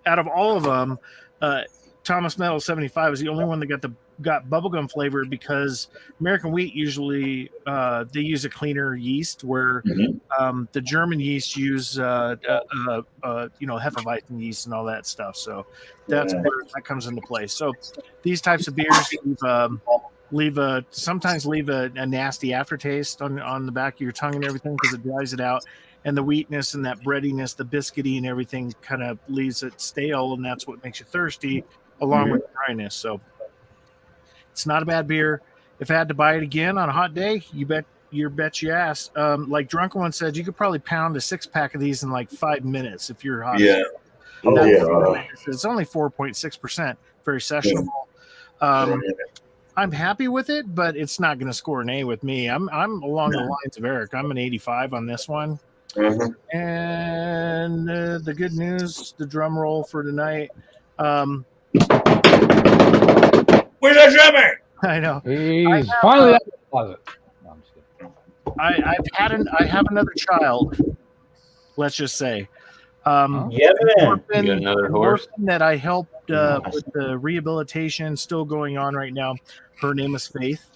of all of them, Thomas Metal 75 is the only one that got bubblegum flavor, because American wheat usually they use a cleaner yeast, where the German yeast use Hefeweizen yeast and all that stuff. So that's where that comes into play. So these types of beers sometimes leave a nasty aftertaste on the back of your tongue and everything, because it dries it out. And the wheatness and that breadiness, the biscuity and everything kind of leaves it stale, and that's what makes you thirsty, along with dryness. So it's not a bad beer. If I had to buy it again on a hot day, you bet your ass. Like Drunken One said, you could probably pound a 6-pack of these in like 5 minutes if you're hot. Yeah. It's only 4.6%, very sessionable. I'm happy with it, but it's not going to score an A with me. I'm along the lines of Eric. I'm an 85 on this one. And the good news, the drum roll for tonight. Where's our drummer? I know. He's finally out of the closet. No, I'm just kidding. I have another child. Let's just say. Yeah, man. You got another horse? Orphan that I helped with the rehabilitation, still going on right now. Her name is Faith.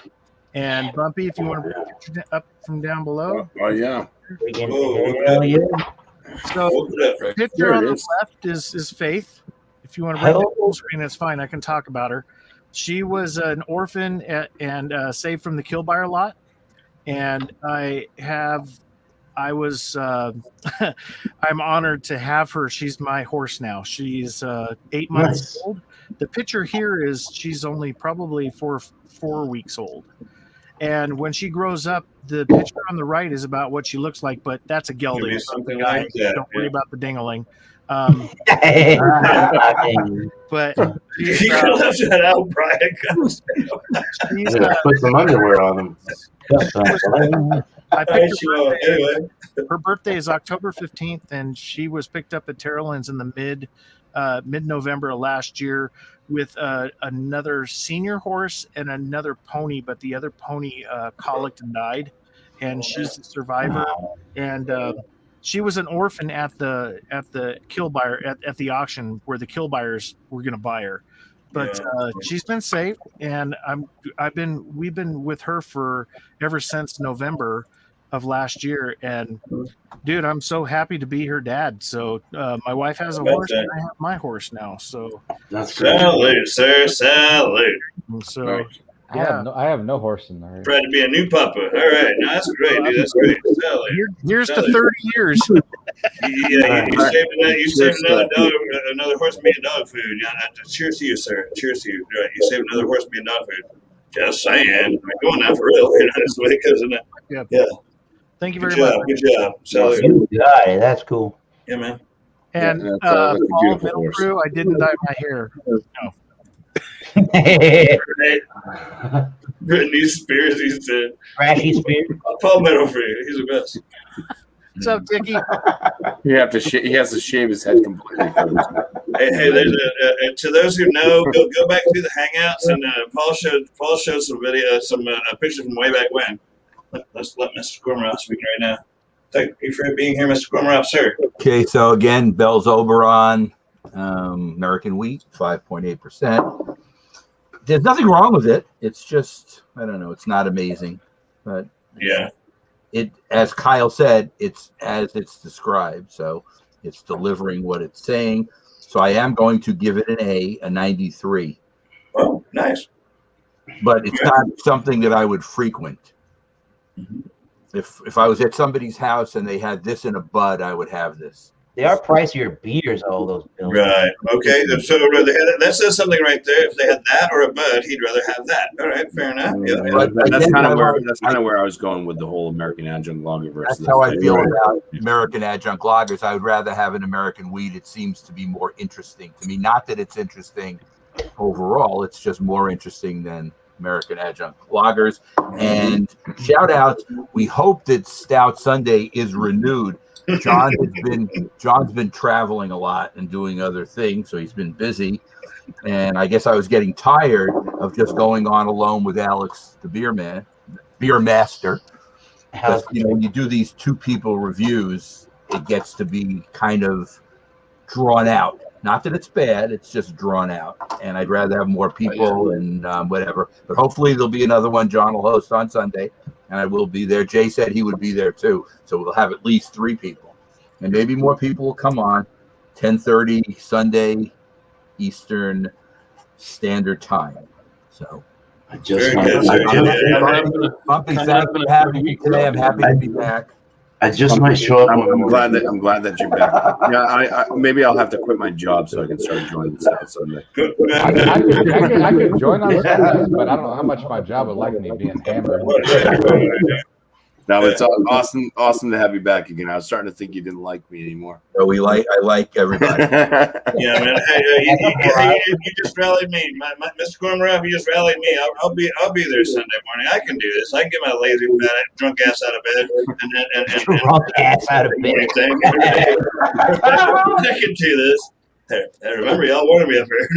And Bumpy, if you want to bring the picture up from down below. Oh, yeah. Hell yeah. So the picture on the left is Faith. If you want to bring it full screen, that's fine. I can talk about her. She was an orphan and saved from the kill buyer lot. And I'm honored to have her. She's my horse now. She's 8 months old. The picture here is she's only probably four weeks old. And when she grows up, the picture on the right is about what she looks like, but that's a gelding. Something like that. Don't worry about the dingaling. But You could have left that out, Brian. Put some underwear on them. I picked Anyway. her birthday is October 15th, and she was picked up at Terrellins in the mid-November of last year with another senior horse and another pony, but the other pony colicked and died, and she's a survivor. And she was an orphan at the kill buyer at the auction where the kill buyers were going to buy her. But she's been saved, and we've been with her for ever since November. of last year. And dude, I'm so happy to be her dad. So my wife has a horse, and I have my horse now. So That's great. Salute, sir. Salute. so Right. I have no horse in there. Proud to be a new papa. All right. No, that's great, dude. That's great. Salute. here's to Salute. 30 years. Yeah, you saved another dog, another horse meat and dog food. Yeah, cheers to you, sir. Cheers to you. Right, you saved another horse meat and dog food. Just saying. I'm going now for real. You know, that's the way it goes, isn't it? Yeah. Yeah. Thank you Good very job. much. Good job. Salute. You got it. That's cool. Yeah, man. And Yeah, that's a all beautiful middle horse. crew, I didn't dye my hair. Right. Britney Spears, he said. Trashy Spear. Paul Meadow for you. He's the best. What's up, Dickie? He has to shave his head completely. Hey, there's to those who know, go back to the Hangouts, and Paul showed some video, some pictures from way back when. Let's let Mr. Gormroth speak right now. Thank you for being here, Mr. Gormroth, sir. Okay, so again, Bell's Oberon, American wheat, 5.8%. There's nothing wrong with it. It's just, I don't know, it's not amazing. But Yeah. it, as Kyle said, it's as it's described. So it's delivering what it's saying. So I am going to give it an A 93. Oh, nice. But it's not something that I would frequent. If I was at somebody's house and they had this in a bud, I would have this. They are pricier beers, all those bills. Right. Okay. So that says something right there. If they had that or a bud, he'd rather have that. All right. Fair enough. Yeah. But That's again, kind of where I was going with the whole American adjunct lager versus. That's how I feel about American adjunct lagers. I would rather have an American wheat. It seems to be more interesting to me. Not that it's interesting overall. It's just more interesting than American adjunct lagers. And shout out, we hope that Stout Sunday is renewed. John's been traveling a lot and doing other things, so he's been busy. And I guess I was getting tired of just going on alone with Alex, the beer master. Because, you know, when you do these two people reviews, it gets to be kind of drawn out. Not that it's bad, it's just drawn out. And I'd rather have more people and whatever. But hopefully there'll be another one John will host on Sunday, and I will be there. Jay said he would be there too. So we'll have at least 3 people. And maybe more people will come on. 10:30 Sunday Eastern Standard Time. So I just Very good, sir. BuMpy, thank you for having me today. I'm happy to be back. I just might show up. I'm glad that you're back. Yeah, I maybe I'll have to quit my job so I can start joining this out Sunday. I could join on Sundays, but I don't know how much my job would like me being hammered. No, it's awesome to have you back again. I was starting to think you didn't like me anymore. So I like everybody. Yeah, man. Hey, you just rallied me, Mr. Gormroth. You just rallied me. I'll be there Sunday morning. I can do this. I can get my lazy, fat, drunk ass out of bed and Drunk ass out of bed. I can do this. Hey, remember, y'all wanted me up here.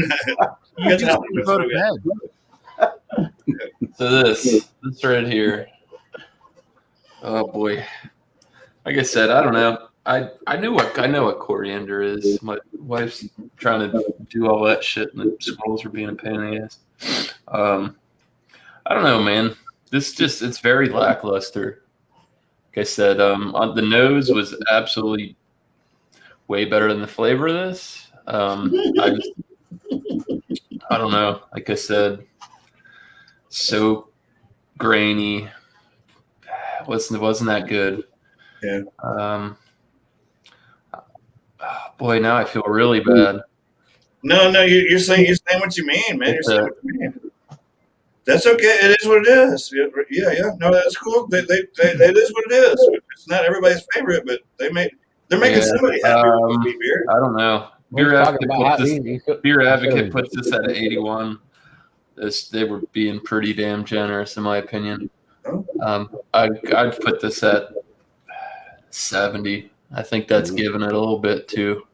You guys help me. Go to bed. So this right here. Oh boy. Like I said, I don't know. I know what coriander is. My wife's trying to do all that shit, and the scrolls are being a pain in the ass. I don't know, man. It's very lackluster. Like I said, on the nose was absolutely way better than the flavor of this. I don't know. Like I said, so grainy. Wasn't that good. Yeah. Boy, now I feel really bad. No, you're saying what you mean, man. You're saying what you mean. That's okay. It is what it is. Yeah. No, that's cool. That is what it is. It's not everybody's favorite, but they're making somebody happy with beer. I don't know. Beer Advocate puts this at 81. They were being pretty damn generous, in my opinion. I'd put this at 70. I think that's giving it a little bit too.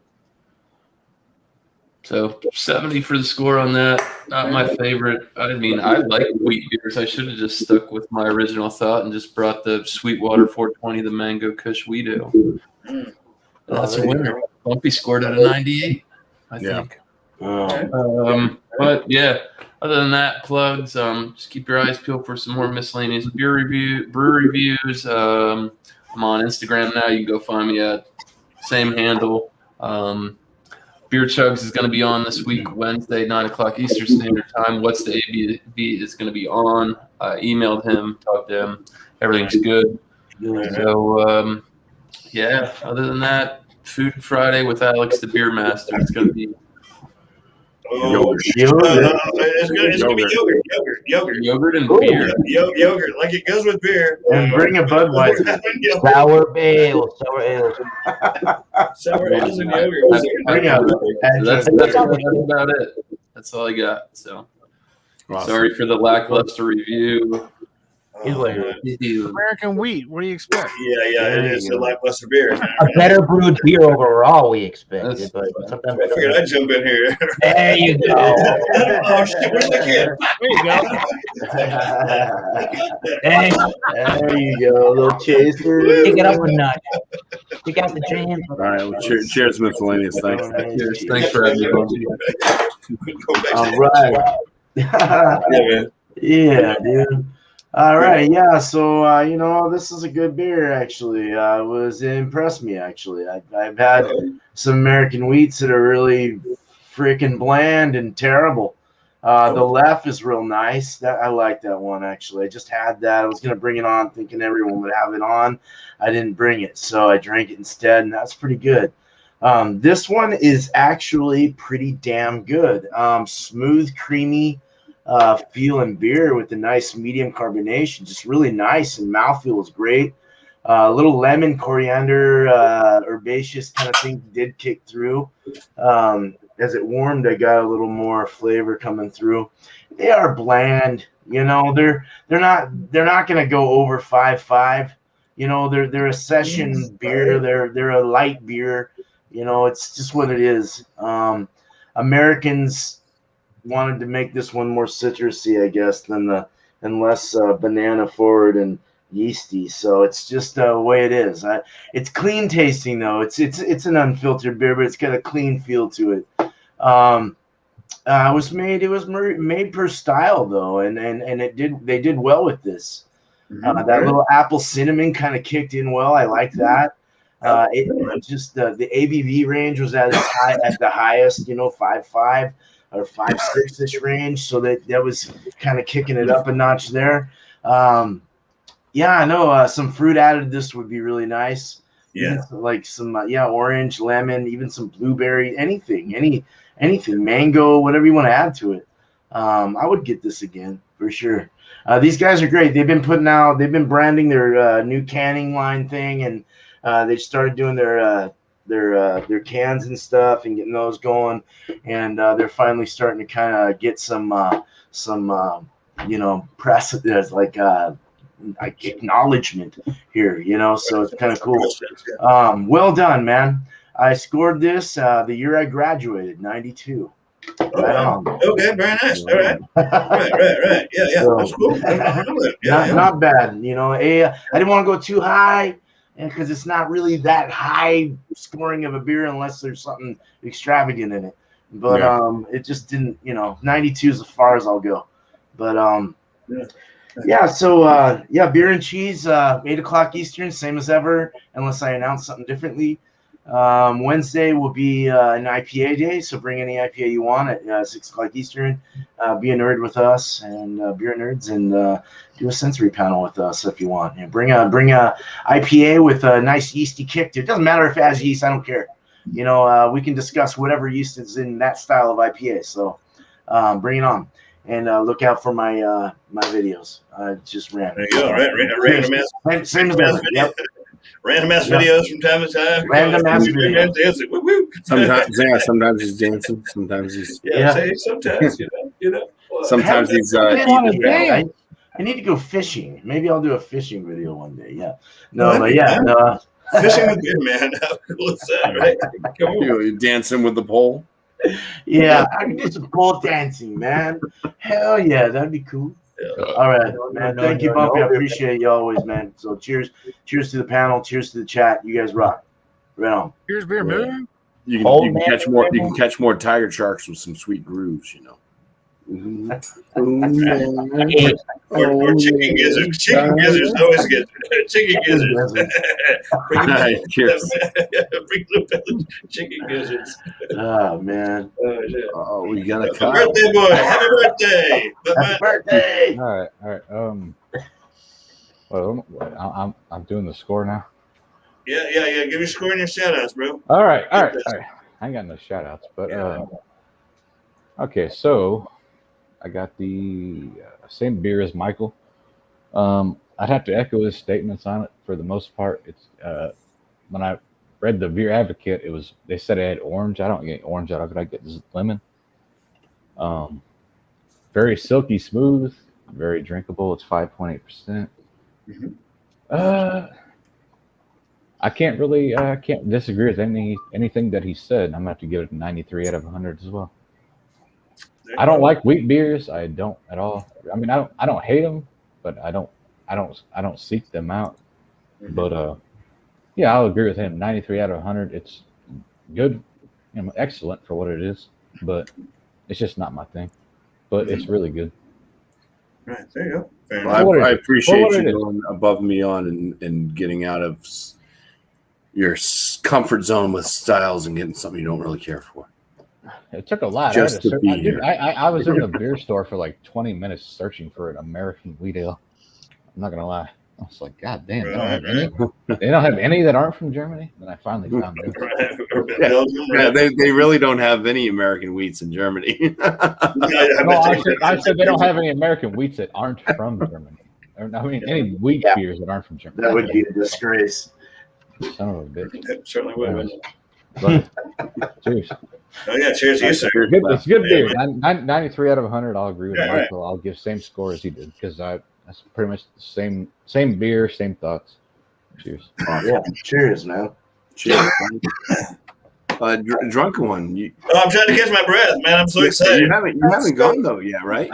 So 70 for the score on that. Not my favorite. I mean, I like wheat beers. I should have just stuck with my original thought and just brought the Sweetwater 420, the Mango Kush Wheat Ale. That's a winner. BuMpy scored at a 98, I think. Oh. But yeah, Other than that, plugs. Just keep your eyes peeled for some more miscellaneous brewery reviews. I'm on Instagram now. You can go find me at same handle. Beer Chugs is going to be on this week, Wednesday, 9 o'clock Eastern Standard Time. What's the ABV is going to be on. I emailed him, talked to him. Everything's good. So, yeah, other than that, Food Friday with Alex, the Beer Master. It's going to be Yogurt. It's gonna be yogurt and Ooh. beer. yogurt, like it goes with beer. And bring a Budweiser. Sour ale. Sour ales and yogurt. Bring a That's about it. That's all I got. So Awesome. sorry for the lackluster review. American wheat. What do you expect? Yeah, it is a lackluster beer. A better brewed beer overall, we expected, but sometimes I figured I'd jump in here. there you go. Oh shit, where's the kid? There you go. Hey, There you go, little chaser. pick it up a notch. Pick out the jam. All right. Well, cheers, miscellaneous. Thanks. Cheers. Thanks for having me. Go back to All right. yeah, man. Yeah, dude. All right, yeah. So this is a good beer. Actually, it impressed me. Actually, I've had some American wheats that are really freaking bland and terrible. The left is real nice. I like that one actually. I just had that. I was gonna bring it on, thinking everyone would have it on. I didn't bring it, so I drank it instead, and that's pretty good. This one is actually pretty damn good. Smooth, creamy. Feel and beer with a nice medium carbonation, just really nice, and mouthfeel is great. A little lemon, coriander, herbaceous kind of thing did kick through. As it warmed, I got a little more flavor coming through. They are bland, they're not gonna go over 5.5. They're a session beer. They're a light beer. It's just what it is. Americans wanted to make this one more citrusy, I guess, and less banana forward and yeasty. So it's just the way it is. It's clean tasting though. It's an unfiltered beer, but it's got a clean feel to it. It was made per style though, and they did well with this. That little apple cinnamon kind of kicked in well. I like that. The ABV range was at the highest, 5.5. Or 5.6-ish range, so that was kind of kicking it up a notch there. I know some fruit added to this would be really nice. Yeah, like some orange, lemon, even some blueberry, anything, mango, whatever you want to add to it. I would get this again for sure. These guys are great. They've been branding their new canning line thing, and they started doing their cans and stuff and getting those going, and they're finally starting to kind of get some press, like acknowledgement here, so it's kind of cool. Well done, man. I scored this the year I graduated, 92. Right on. Okay, very nice. All right. Right. Yeah. So, That's cool. Not bad. I didn't want to go too high, because it's not really that high scoring of a beer unless there's something extravagant in it. But it just didn't, 92 is as far as I'll go. But so beer and cheese, 8 o'clock Eastern, same as ever, unless I announce something differently. Wednesday will be an IPA day, so bring any IPA you want at 6 o'clock Eastern. Be a nerd with us and beer nerds, and do a sensory panel with us if you want. Bring a IPA with a nice yeasty kick to it. Doesn't matter if it has yeast, I don't care. We can discuss whatever yeast is in that style of IPA. So bring it on, and look out for my videos. Just ran. There you go. Right. Random Same as ever. Yep. Random ass videos from time to time. Random ass videos. Dancing. Woo. Sometimes he's dancing. Sometimes he's Sometimes sometimes he's I need to go fishing. Maybe I'll do a fishing video one day. Yeah. Fishing with good, man. How cool is that, right? Come on. you're dancing with the pole. Yeah, I can do some pole dancing, man. Hell yeah, that'd be cool. All right, man. Thank you, BuMpy. I appreciate you always, man. So cheers to the panel. Cheers to the chat. You guys rock. Right on. Here's beer, man. You can catch more tiger sharks with some sweet grooves, Hey, Or chicken gizzards. Chicken gizzards always get chicken gizzards. Bring Cheers. chicken gizzards. Oh man. Oh, shit. Oh, we got a Happy Kyle. birthday, boy! Happy birthday! Happy birthday. All right. Well, I'm doing the score now. Yeah. Give your score and your shout outs, bro. All right. I ain't got no shout outs, but okay, so I got the same beer as Michael. I'd have to echo his statements on it for the most part. It's when I read the Beer Advocate, they said it had orange. I don't get orange out of it. I get lemon. Very silky smooth, very drinkable. It's 5.8%. I can't disagree with anything that he said. I'm gonna have to give it a 93 out of 100 as well. I don't like wheat beers. I don't at all. I mean, I don't hate them, but I don't seek them out. But yeah, I'll agree with him. 93 out of 100. It's good, excellent for what it is, but it's just not my thing. But it's really good. Right, there you go. Fair Well, enough. I appreciate what you it is. going above and beyond and getting out of your comfort zone with styles and getting something you don't really care for. It took a lot. Just to be here. I was in the beer store for like 20 minutes searching for an American wheat ale. I'm not gonna lie. I was like, God damn, they don't have any. They don't have any that aren't from Germany. Then I finally found it. Yeah, they really don't have any American wheats in Germany. I said they don't have any American wheats that aren't from Germany. I mean, any wheat beers that aren't from Germany. That would be a disgrace. Son of a bitch. It certainly would. But, cheers. Oh yeah, cheers to you, sir. It's good beer. 93 out of 100. I'll agree with Yeah, Michael. I'll give same score as he did because that's pretty much the same beer, same thoughts. Cheers. Yeah. Cheers, man. Cheers. Drunken one. I'm trying to catch my breath, man. I'm so excited. You haven't gone though yet, right?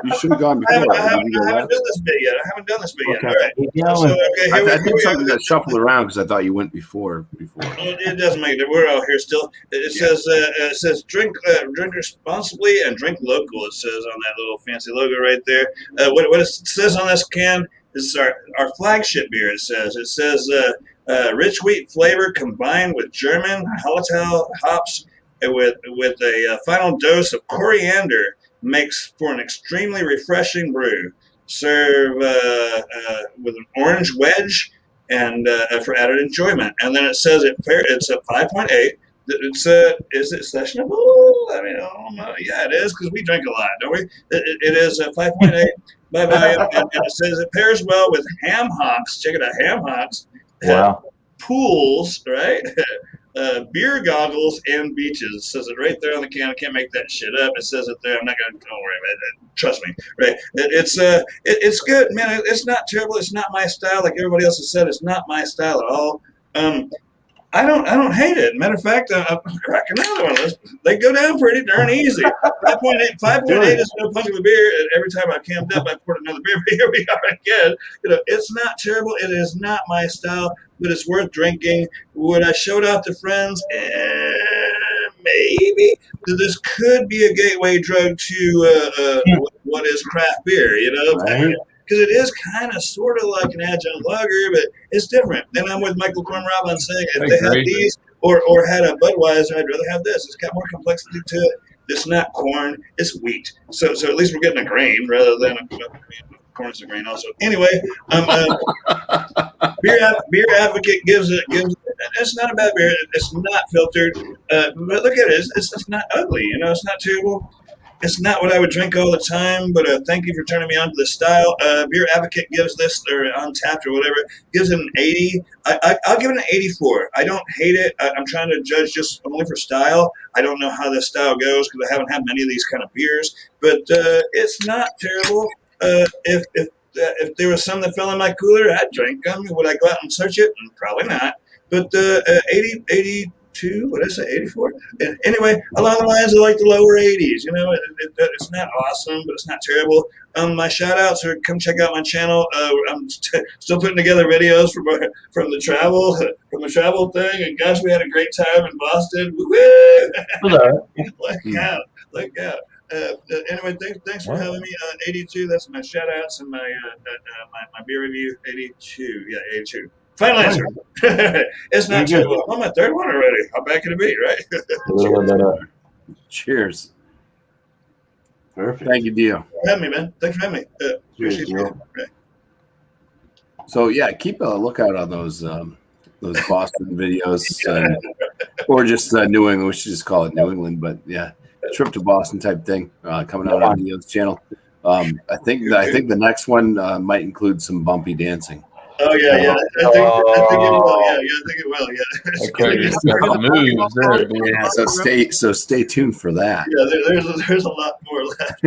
You should have gone before. I haven't done this bit yet. Okay. All right. So, okay, I think something got shuffled around because I thought you went before. It doesn't make it. We're out here still. It says drink responsibly and drink local. It says on that little fancy logo right there. What it says on this can is our flagship beer. It says rich wheat flavor combined with German Hallertau hops with a final dose of coriander makes for an extremely refreshing brew. Serve with an orange wedge and for added enjoyment. And then it says it's a 5.8. Is it sessionable? I mean, I don't know. Yeah, it is because we drink a lot, don't we? It is a 5.8 by volume, and it says it pairs well with ham hocks. Check it out, ham hocks. Wow. Pools, right? Beer goggles and beaches. It says it right there on the can. I can't make that shit up. It says it there. I'm not gonna. Don't worry about it. Trust me. Right? It's good, man. It's not terrible. It's not my style. Like everybody else has said, it's not my style at all. I don't hate it. Matter of fact, I'm cracking another one. They go down pretty darn easy. 5.8 is no punch of a beer. And every time I camped up, I poured another beer. But here we are again. It's not terrible. It is not my style, but it's worth drinking. Would I show it out to friends? Maybe. This could be a gateway drug to what is craft beer. Right. Because it is kind of sort of like an adjunct lager, but it's different. And I'm with Michael Cornrob on saying if they had these or had a Budweiser, I'd rather have this. It's got more complexity to it. It's not corn, it's wheat. So at least we're getting a grain rather than corn is a grain also. Anyway, Beer Advocate gives it. It's not a bad beer. It's not filtered. But look at it. It's not ugly. It's not terrible. It's not what I would drink all the time, but thank you for turning me on to the style. Beer Advocate gives this, or Untapped or whatever, gives it an 80. I'll give it an 84. I don't hate it. I'm trying to judge just only for style. I don't know how this style goes because I haven't had many of these kind of beers, but it's not terrible. If there was some that fell in my cooler, I'd drink them. Would I go out and search it? Probably not. But 82, what did I say, 84? And anyway, along the lines of like the lower 80s, it's not awesome, but it's not terrible. My shout outs are come check out my channel. I'm still putting together videos from the travel thing. And gosh, we had a great time in Boston. Woo-hoo! Look out. Anyway, thanks for What? having me. 82. That's my shout outs and my beer review. 82. Yeah, 82. Final answer. It's not Very too well. I'm on my third one already. How bad can it be, right? A little bit better. Cheers. Perfect. Thank you, Dio. For having me, man. Thanks for having me. Appreciate Dio. it. Right. So yeah, keep a lookout on those Boston videos, or just New England. We should just call it New England, but yeah, trip to Boston type thing coming out on Dio's channel. I think the next one might include some bumpy dancing. Oh yeah. I think it will. Yeah, I think it will. Yeah. Okay, moves there, dude. Yeah, so stay tuned for that. Yeah, there's a lot more left.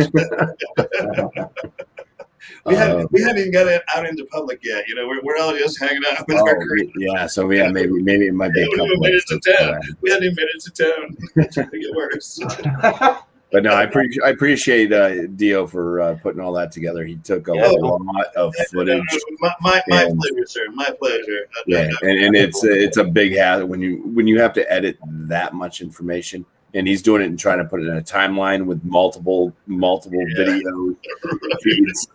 We haven't even got it out into public yet. You know, we're all just hanging out with our group. Yeah, so maybe it might be a We couple haven't made it to episodes for town. that. We hadn't even made it to town. It's gonna get worse. But no, I appreciate Dio for putting all that together. He took a lot of footage. My pleasure, sir. My pleasure. Yeah, and it's a big hassle when you have to edit that much information, and he's doing it and trying to put it in a timeline with multiple video feeds.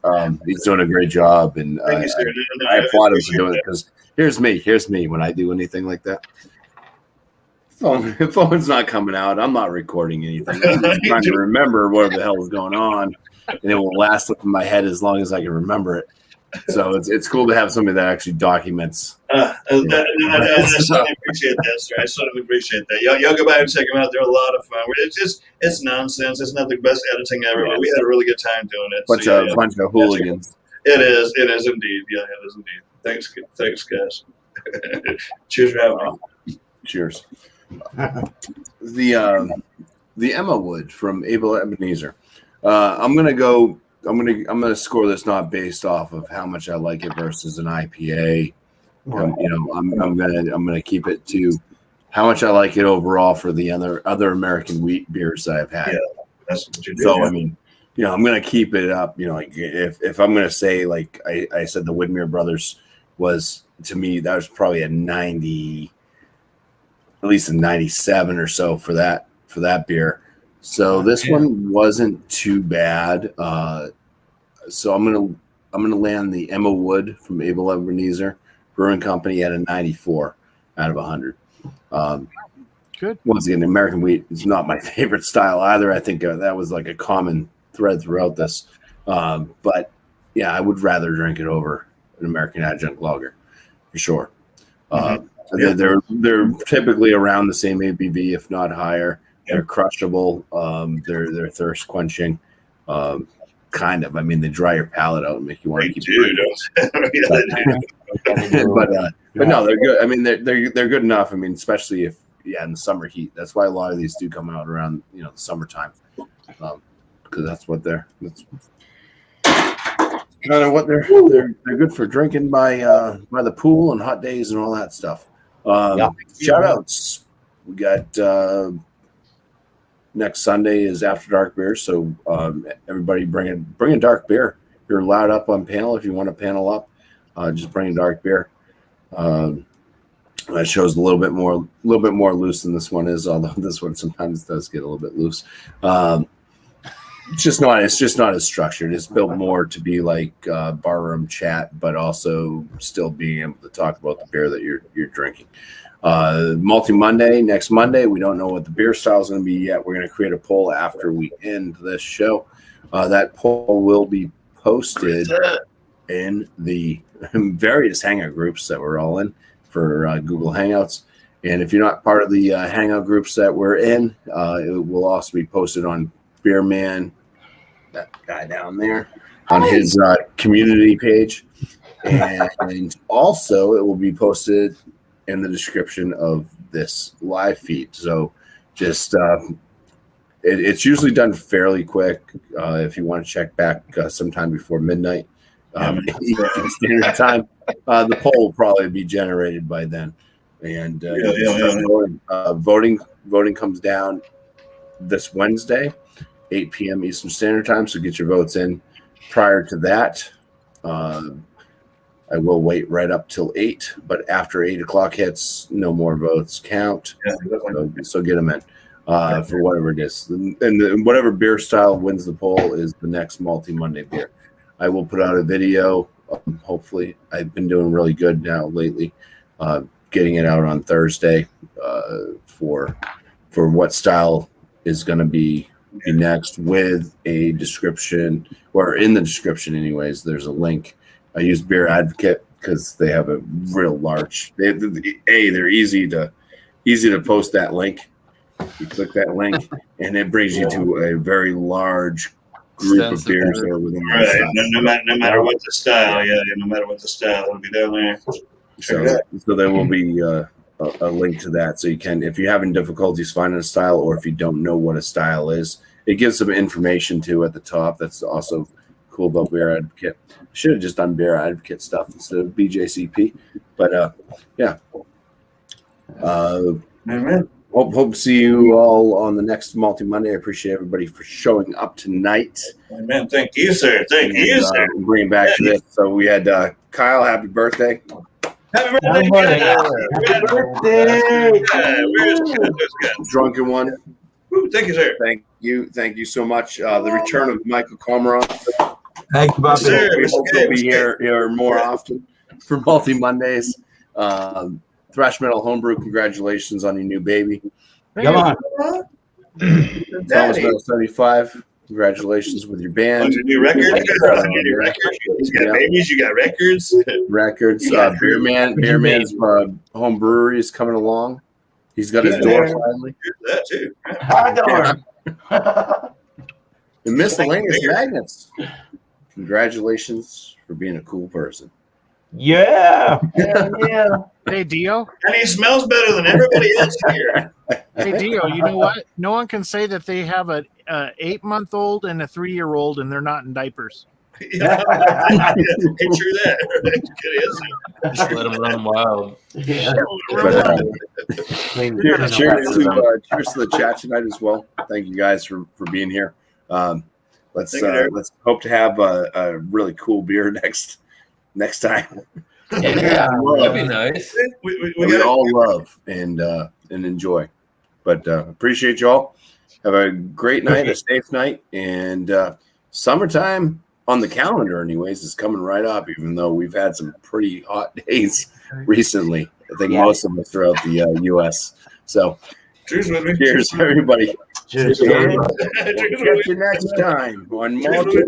He's doing a great job, and Thank you, sir. I applaud him for doing it because here's me when I do anything like that. Phone's not coming out. I'm not recording anything. I'm just trying to remember what the hell is going on, and it will last up in my head as long as I can remember it. So it's cool to have somebody that actually documents. I certainly appreciate that, sir. I certainly appreciate that. Y'all go by and check them out. They're a lot of fun. It's nonsense. It's not the best editing ever, but we had a really good time doing it. Bunch of hooligans. It is indeed. Yeah, it is indeed. Thanks, guys. Cheers for having me. Cheers. The Emma Wood from Abel Ebenezer. I'm gonna score this not based off of how much I like it versus an IPA. I'm gonna keep it to how much I like it overall for the other American wheat beers that I've had. Yeah, that's what you do. So I mean, I'm gonna keep it up. Like if I'm gonna say, like I said, the Widmer Brothers was, to me, that was probably a 90. At least a 97 or so for that beer. So this one wasn't too bad. So I'm gonna land the Emma Wood from Abel Ebenezer Brewing Company at a 94 out of 100. Good. Once again, American wheat is not my favorite style either. I think that was like a common thread throughout this. But yeah, I would rather drink it over an American adjunct lager for sure. They're typically around the same ABV, if not higher. They're crushable. They're thirst quenching. Kind of. I mean, they dry your palate out and make you want to keep but no, they're good. I mean, they're good enough. I mean, especially if in the summer heat. That's why a lot of these do come out around the summertime, because that's kind of what they're good for, drinking by the pool and hot days and all that stuff. Shout outs. We got next Sunday is After Dark beer, so everybody bring a dark beer. You're allowed up on panel if you want to panel up. Just bring a dark beer. That show's a little bit more loose than this one is, although this one sometimes does get a little bit loose. It's just not as structured. It's built more to be like barroom chat, but also still being able to talk about the beer that you're drinking. Multi Monday, next Monday. We don't know what the beer style is going to be yet. We're going to create a poll after we end this show. That poll will be posted in the various Hangout groups that we're all in for Google Hangouts. And if you're not part of the Hangout groups that we're in, it will also be posted on Beer Man, that guy down there, on his community page. And also it will be posted in the description of this live feed. So just it's usually done fairly quick. If you want to check back sometime before midnight Eastern Standard Time, the poll will probably be generated by then. And voting comes down this Wednesday, 8 p.m. Eastern Standard Time. So get your votes in. Prior to that, I will wait right up till 8, but after 8 o'clock hits, no more votes count. So get them in. for whatever it is. And whatever beer style wins the poll is the next Malty Monday beer. I will put out a video. Hopefully, I've been doing really good now lately, getting it out on Thursday for what style is going to be next, with a description, or in the description anyways. There's a link. I use Beer Advocate because they have a real large. They're easy to post that link. You click that link, and it brings you to a very large group of beers that are within that Right. style. No matter what the style, no matter what the style, it'll be down there. So there will be a link to that. So you can, if you're having difficulties finding a style, or if you don't know what a style is, it gives some information too at the top. That's also cool about Beer Advocate. Should have just done Beer Advocate stuff instead of BJCP. But yeah. Amen. Hope to see you all on the next Malty Monday. I appreciate everybody for showing up tonight. Amen. Thank you, sir. Thank you, sir. Bringing back to this. So we had Kyle. Happy birthday! Happy birthday! Happy birthday! Drunken one. Woo, thank you, sir. Thank you so much. The return of Michael Komarov. Thank you, Bobby. Sir. We hope he'll be here more often for Malty Mondays. Thrash Metal Homebrew, congratulations on your new baby. Come on. Thomas Metal 75, congratulations with your On band. your new record. You got babies. You got records. Records. Beer Man's home brewery is coming along. He's got his door finally. That too. Hot door. And miscellaneous magnets. Congratulations for being a cool person. Yeah. Yeah. Hey, Dio. And he smells better than everybody else here. Hey, Dio, you know what? No one can say that they have a 8-month-old and a 3-year-old and they're not in diapers. Yeah. Picture that. Just let them run wild. Yeah. Cheers to the chat tonight as well. Thank you guys for being here. Let's hope to have a really cool beer next time. Yeah, that'd be nice. We all love and enjoy. But appreciate y'all. Have a great night, a safe night, and summertime on the calendar, anyways, is coming right up. Even though we've had some pretty hot days recently, I think most of them throughout the U.S. So, Cheers, with me. cheers, everybody. Cheers. Catch you next time on Malty